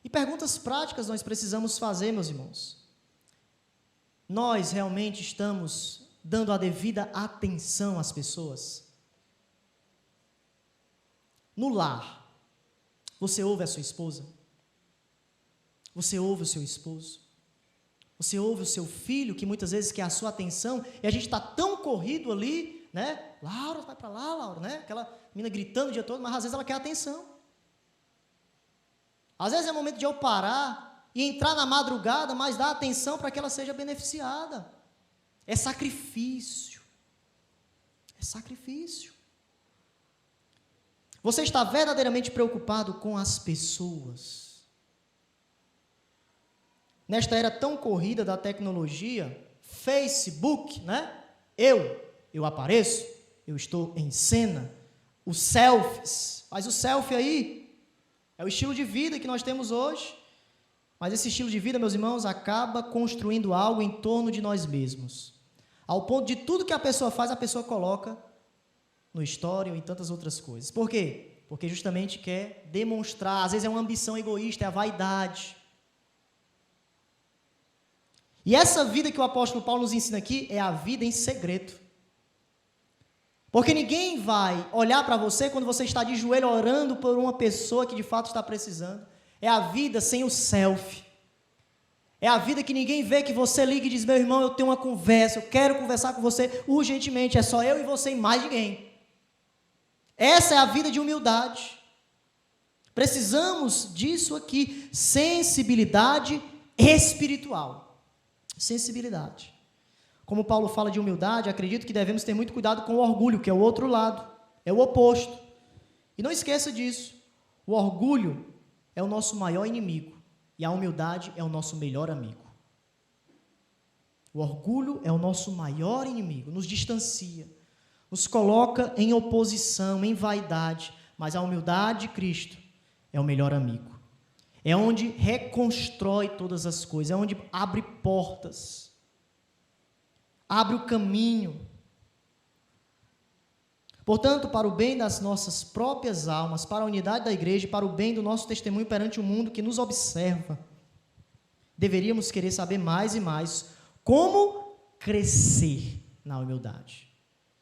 Speaker 1: E perguntas práticas nós precisamos fazer, meus irmãos. Nós realmente estamos dando a devida atenção às pessoas? No lar, você ouve a sua esposa? Você ouve o seu esposo? Você ouve o seu filho, que muitas vezes quer a sua atenção, e a gente está tão corrido ali, né? Laura, vai para lá, Laura, né? Aquela menina gritando o dia todo, mas às vezes ela quer atenção. Às vezes é momento de eu parar e entrar na madrugada, mas dar atenção para que ela seja beneficiada. É sacrifício. É sacrifício. Você está verdadeiramente preocupado com as pessoas? Nesta era tão corrida da tecnologia, Facebook, né? Eu apareço, eu estou em cena, os selfies, faz o selfie aí, é o estilo de vida que nós temos hoje, mas esse estilo de vida, meus irmãos, acaba construindo algo em torno de nós mesmos, ao ponto de tudo que a pessoa faz, a pessoa coloca no story ou em tantas outras coisas. Por quê? Porque justamente quer demonstrar, às vezes é uma ambição egoísta, é a vaidade. E essa vida que o apóstolo Paulo nos ensina aqui é a vida em segredo. Porque ninguém vai olhar para você quando você está de joelho orando por uma pessoa que de fato está precisando. É a vida sem o selfie. É a vida que ninguém vê, que você liga e diz: meu irmão, eu tenho uma conversa, eu quero conversar com você urgentemente, é só eu e você e mais ninguém. Essa é a vida de humildade. Precisamos disso aqui, sensibilidade espiritual. Sensibilidade. Como Paulo fala de humildade, acredito que devemos ter muito cuidado com o orgulho, que é o outro lado, é o oposto. E não esqueça disso, o orgulho é o nosso maior inimigo e a humildade é o nosso melhor amigo. O orgulho é o nosso maior inimigo, nos distancia, nos coloca em oposição, em vaidade, mas a humildade de Cristo é o melhor amigo. É onde reconstrói todas as coisas, é onde abre portas, abre o caminho. Portanto, para o bem das nossas próprias almas, para a unidade da igreja e para o bem do nosso testemunho perante o mundo que nos observa, deveríamos querer saber mais e mais como crescer na humildade.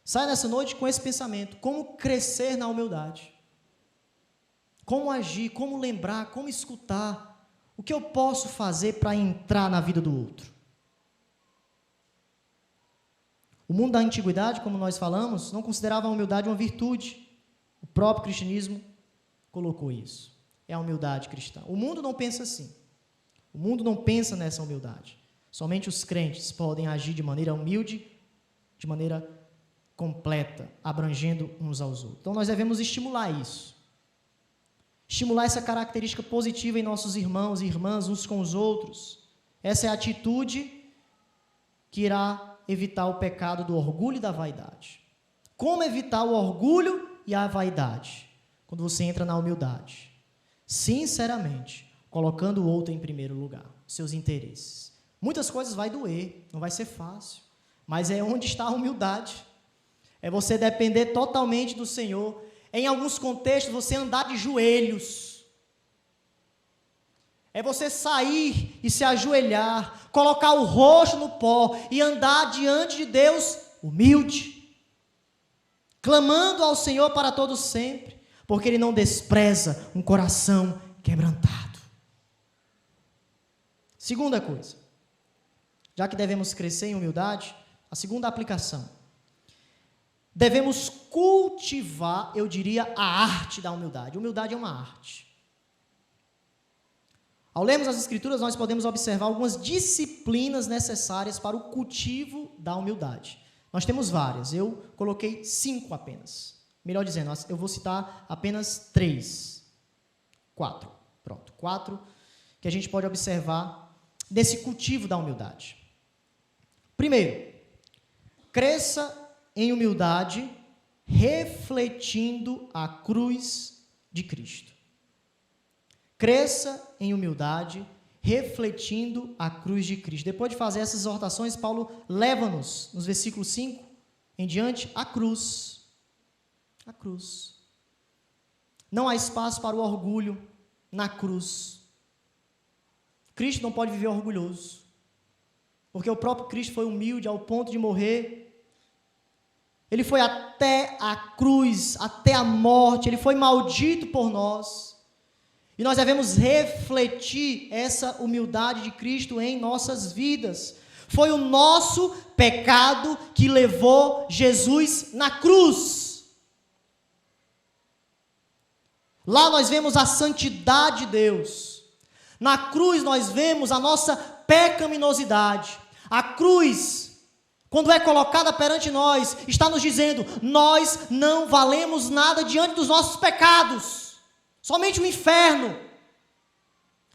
Speaker 1: Sai nessa noite com esse pensamento: como crescer na humildade? Como agir, como lembrar, como escutar? O que eu posso fazer para entrar na vida do outro? O mundo da antiguidade, como nós falamos, não considerava a humildade uma virtude. O próprio cristianismo colocou isso. É a humildade cristã. O mundo não pensa assim. O mundo não pensa nessa humildade. Somente os crentes podem agir de maneira humilde, de maneira completa, abrangendo uns aos outros. Então nós devemos estimular isso. Estimular essa característica positiva em nossos irmãos e irmãs, uns com os outros. Essa é a atitude que irá evitar o pecado do orgulho e da vaidade. Como evitar o orgulho e a vaidade? Quando você entra na humildade. Sinceramente, colocando o outro em primeiro lugar, seus interesses. Muitas coisas vai doer, não vai ser fácil, mas é onde está a humildade. É você depender totalmente do Senhor. Em alguns contextos, você andar de joelhos. É você sair e se ajoelhar, colocar o rosto no pó e andar diante de Deus humilde, clamando ao Senhor para todo sempre, porque Ele não despreza um coração quebrantado. Segunda coisa, já que devemos crescer em humildade, a segunda aplicação. devemos cultivar, eu diria, a arte da humildade. Humildade é uma arte. Ao lermos as Escrituras, nós podemos observar algumas disciplinas necessárias para o cultivo da humildade. Nós temos várias, eu coloquei 5 apenas. Melhor dizendo, eu vou citar apenas 4. Pronto, 4 que a gente pode observar desse cultivo da humildade. Primeiro, cresça em humildade, refletindo a cruz de Cristo. Cresça em humildade, refletindo a cruz de Cristo. Depois de fazer essas exortações, Paulo leva-nos, nos versículos 5 em diante, à cruz. A cruz. Não há espaço para o orgulho na cruz. Cristo não pode viver orgulhoso, porque o próprio Cristo foi humilde ao ponto de morrer. Ele foi até a cruz, até a morte, ele foi maldito por nós. E nós devemos refletir essa humildade de Cristo em nossas vidas. Foi o nosso pecado que levou Jesus na cruz. Lá nós vemos a santidade de Deus. Na cruz nós vemos a nossa pecaminosidade. A cruz, quando é colocada perante nós, está nos dizendo: nós não valemos nada diante dos nossos pecados. Somente o inferno.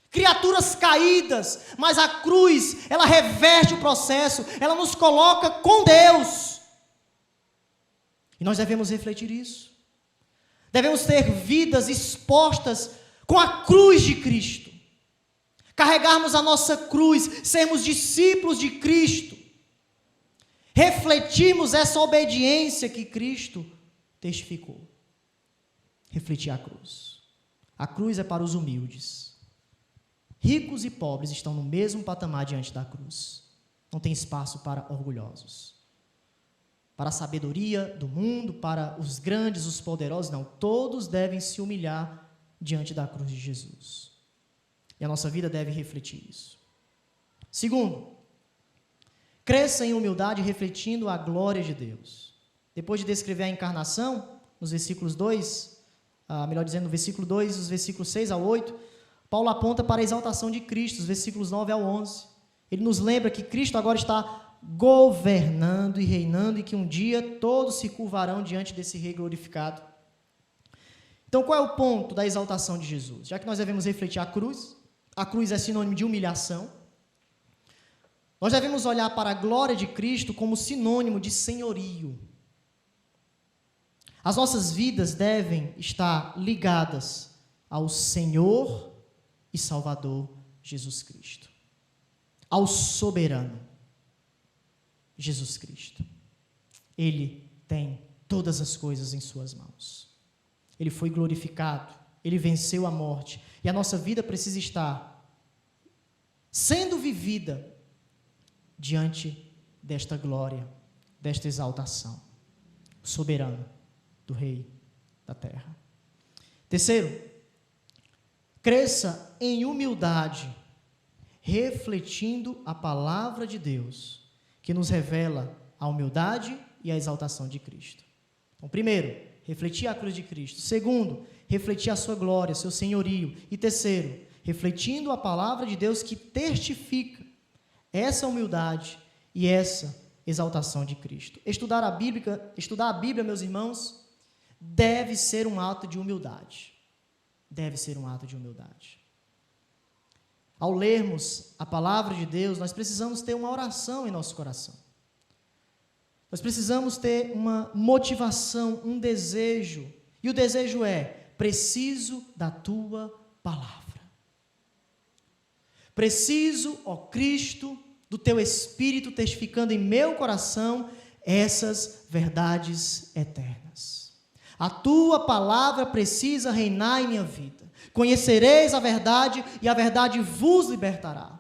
Speaker 1: Criaturas caídas, mas a cruz, ela reverte o processo, ela nos coloca com Deus. E nós devemos refletir isso. Devemos ter vidas expostas com a cruz de Cristo. Carregarmos a nossa cruz, sermos discípulos de Cristo. Refletirmos essa obediência que Cristo testificou. Refletir a cruz. A cruz é para os humildes. Ricos e pobres estão no mesmo patamar diante da cruz. Não tem espaço para orgulhosos. Para a sabedoria do mundo, para os grandes, os poderosos, não. Todos devem se humilhar diante da cruz de Jesus. E a nossa vida deve refletir isso. Segundo, cresça em humildade refletindo a glória de Deus. Depois de descrever a encarnação, nos versículos 2, melhor dizendo, no versículo 2, os versículos 6 ao 8, Paulo aponta para a exaltação de Cristo, os versículos 9 ao 11. Ele nos lembra que Cristo agora está governando e reinando e que um dia todos se curvarão diante desse Rei glorificado. Então, qual é o ponto da exaltação de Jesus? Já que nós devemos refletir a cruz é sinônimo de humilhação, nós devemos olhar para a glória de Cristo como sinônimo de senhorio. As nossas vidas devem estar ligadas ao Senhor e Salvador Jesus Cristo, ao soberano Jesus Cristo. Ele tem todas as coisas em suas mãos. Ele foi glorificado, ele venceu a morte, e a nossa vida precisa estar sendo vivida diante desta glória, desta exaltação, soberano do Rei da terra. Terceiro, cresça em humildade, refletindo a palavra de Deus, que nos revela a humildade e a exaltação de Cristo. Então, primeiro, refletir a cruz de Cristo. Segundo, refletir a sua glória, seu senhorio. E terceiro, refletindo a palavra de Deus que testifica essa humildade e essa exaltação de Cristo. Estudar a Bíblia, meus irmãos, deve ser um ato de humildade. Deve ser um ato de humildade. Ao lermos a palavra de Deus, nós precisamos ter uma oração em nosso coração. Nós precisamos ter uma motivação, um desejo. E o desejo é: preciso da tua palavra. Preciso, ó Cristo, do teu Espírito testificando em meu coração essas verdades eternas. A tua palavra precisa reinar em minha vida. Conhecereis a verdade e a verdade vos libertará.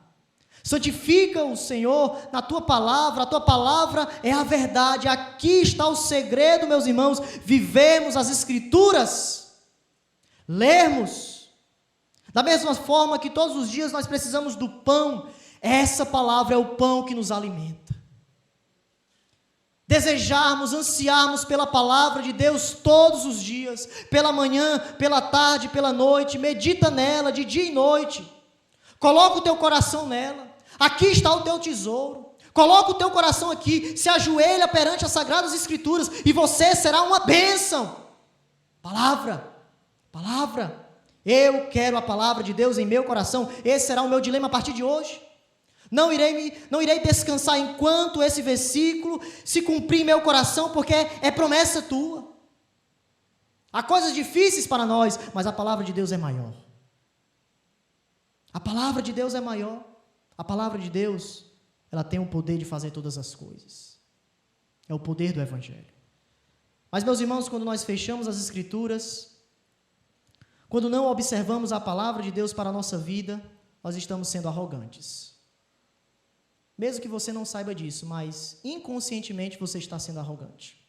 Speaker 1: Santifica o Senhor na tua palavra, a tua palavra é a verdade. Aqui está o segredo, meus irmãos, vivermos as Escrituras, lermos. Da mesma forma que todos os dias nós precisamos do pão, essa palavra é o pão que nos alimenta. desejarmos, ansiarmos pela palavra de Deus todos os dias, pela manhã, pela tarde, pela noite, medita nela de dia e noite, coloca o teu coração nela, aqui está o teu tesouro, coloca o teu coração aqui, se ajoelha perante as Sagradas Escrituras e você será uma bênção. Palavra, eu quero a palavra de Deus em meu coração, esse será o meu dilema a partir de hoje. Não irei descansar enquanto esse versículo se cumprir em meu coração, porque é promessa tua. Há coisas difíceis para nós, mas a palavra de Deus é maior. A palavra de Deus é maior. A palavra de Deus, ela tem o poder de fazer todas as coisas. É o poder do Evangelho. Mas, meus irmãos, quando nós fechamos as Escrituras, quando não observamos a palavra de Deus para a nossa vida, nós estamos sendo arrogantes. Mesmo que você não saiba disso, mas inconscientemente você está sendo arrogante.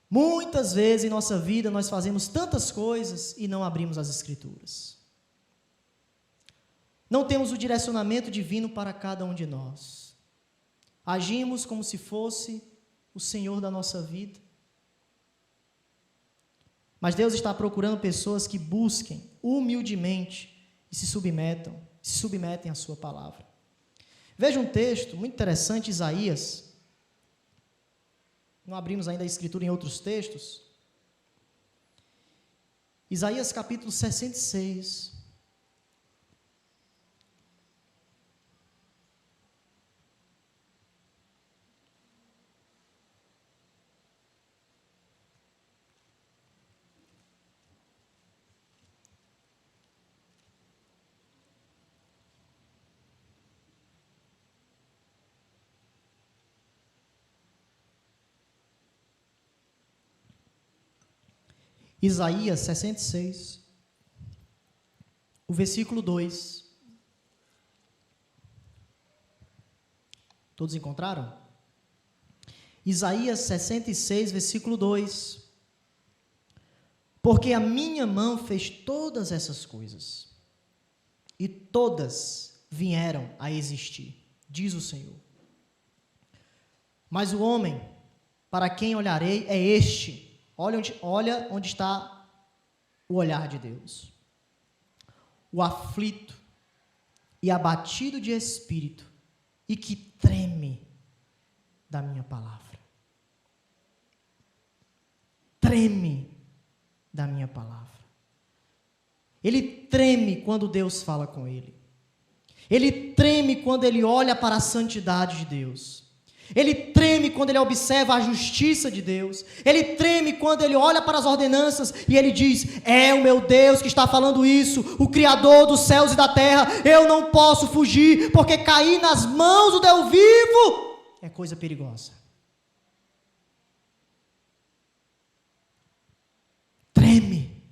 Speaker 1: Muitas vezes em nossa vida nós fazemos tantas coisas e não abrimos as Escrituras. Não temos o direcionamento divino para cada um de nós. Agimos como se fosse o Senhor da nossa vida. Mas Deus está procurando pessoas que busquem humildemente e se submetem à sua palavra. Veja um texto muito interessante, Isaías. Não abrimos ainda a Escritura em outros textos. Isaías capítulo 66. Isaías 66, o versículo 2. Todos encontraram? Isaías 66, versículo 2. Porque a minha mão fez todas essas coisas, e todas vieram a existir, diz o Senhor. Mas o homem, para quem olharei, é este. Olha onde está o olhar de Deus. O aflito e abatido de espírito, e que treme da minha palavra. Treme da minha palavra. Ele treme quando Deus fala com ele. Ele treme quando ele olha para a santidade de Deus. Ele treme quando ele observa a justiça de Deus. Ele treme quando ele olha para as ordenanças e ele diz: é o meu Deus que está falando isso, o Criador dos céus e da terra. Eu não posso fugir, porque cair nas mãos do Deus vivo é coisa perigosa. Treme.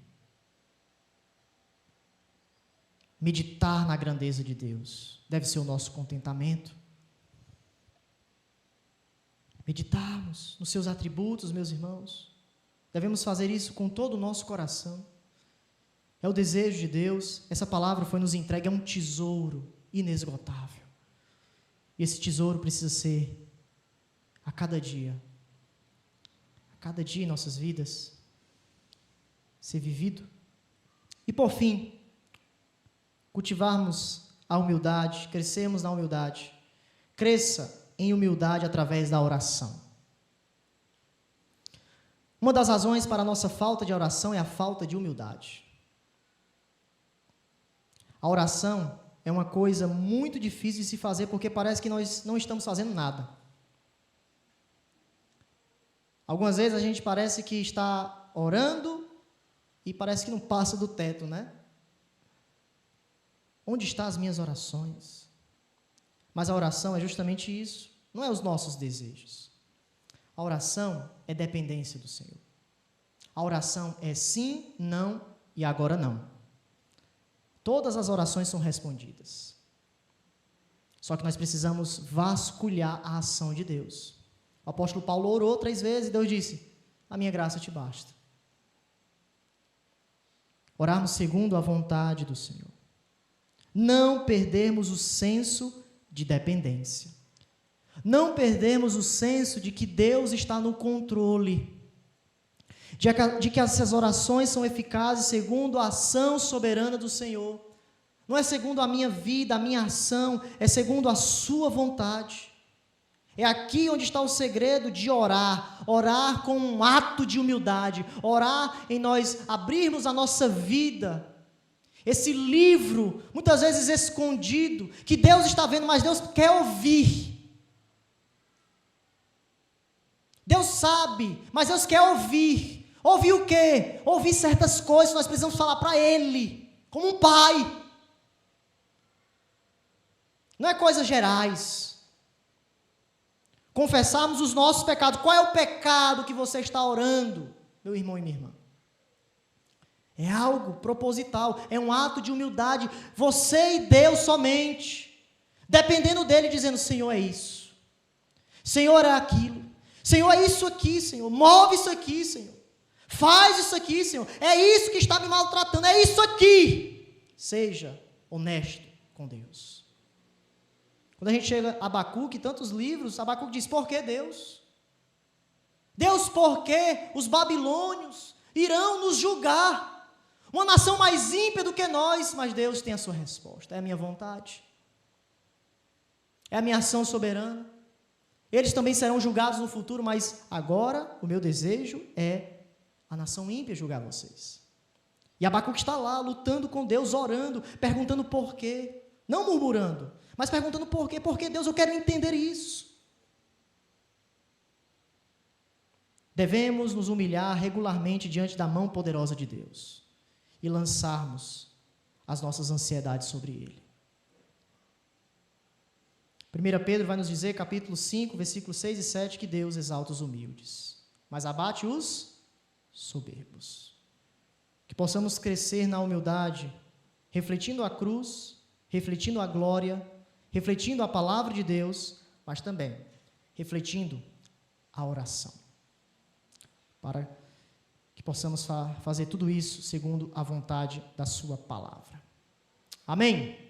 Speaker 1: Meditar na grandeza de Deus deve ser o nosso contentamento. Meditarmos nos seus atributos, meus irmãos. Devemos fazer isso com todo o nosso coração. É o desejo de Deus. Essa palavra foi nos entregue, é um tesouro inesgotável. E esse tesouro precisa ser a cada dia em nossas vidas, ser vivido. E por fim, cultivarmos a humildade, crescermos na humildade. Cresça em humildade através da oração. Uma das razões para a nossa falta de oração é a falta de humildade. A oração é uma coisa muito difícil de se fazer, porque parece que nós não estamos fazendo nada. Algumas vezes a gente parece que está orando e parece que não passa do teto, né? Onde estão as minhas orações? Mas a oração é justamente isso. Não é os nossos desejos. A oração é dependência do Senhor. A oração é sim, não e agora não. Todas as orações são respondidas. Só que nós precisamos vasculhar a ação de Deus. O apóstolo Paulo orou 3 vezes e Deus disse: a minha graça te basta. Orarmos segundo a vontade do Senhor. Não perdermos o senso de dependência. Não perdemos o senso de que Deus está no controle, de que essas orações são eficazes segundo a ação soberana do Senhor. Não é segundo a minha vida, a minha ação, é segundo a sua vontade. É aqui onde está o segredo de orar, orar com um ato de humildade, orar em nós abrirmos a nossa vida, esse livro, muitas vezes escondido, que Deus está vendo, mas Deus quer ouvir. Deus sabe, mas Deus quer ouvir. Ouvir o quê? Ouvir certas coisas, nós precisamos falar para Ele, como um pai. Não é coisas gerais. Confessarmos os nossos pecados. Qual é o pecado que você está orando, meu irmão e minha irmã? É algo proposital, é um ato de humildade, você e Deus somente, dependendo dele, dizendo: Senhor, é isso, Senhor, é aquilo, Senhor, é isso aqui, Senhor, move isso aqui, Senhor, faz isso aqui, Senhor, é isso que está me maltratando, é isso aqui. Seja honesto com Deus. Quando a gente chega a Abacuque, tantos livros, Abacuque diz: por que Deus? Deus, por que os babilônios irão nos julgar? Uma nação mais ímpia do que nós, mas Deus tem a sua resposta. É a minha vontade. É a minha ação soberana. Eles também serão julgados no futuro, mas agora o meu desejo é a nação ímpia julgar vocês. E Abacuque está lá, lutando com Deus, orando, perguntando por quê. Não murmurando, mas perguntando por quê. Por que, Deus, eu quero entender isso. Devemos nos humilhar regularmente diante da mão poderosa de Deus e lançarmos as nossas ansiedades sobre Ele. 1 Pedro vai nos dizer, capítulo 5, versículos 6 e 7, que Deus exalta os humildes, mas abate os soberbos. Que possamos crescer na humildade, refletindo a cruz, refletindo a glória, refletindo a palavra de Deus, mas também refletindo a oração. Para que possamos fazer tudo isso segundo a vontade da sua palavra. Amém?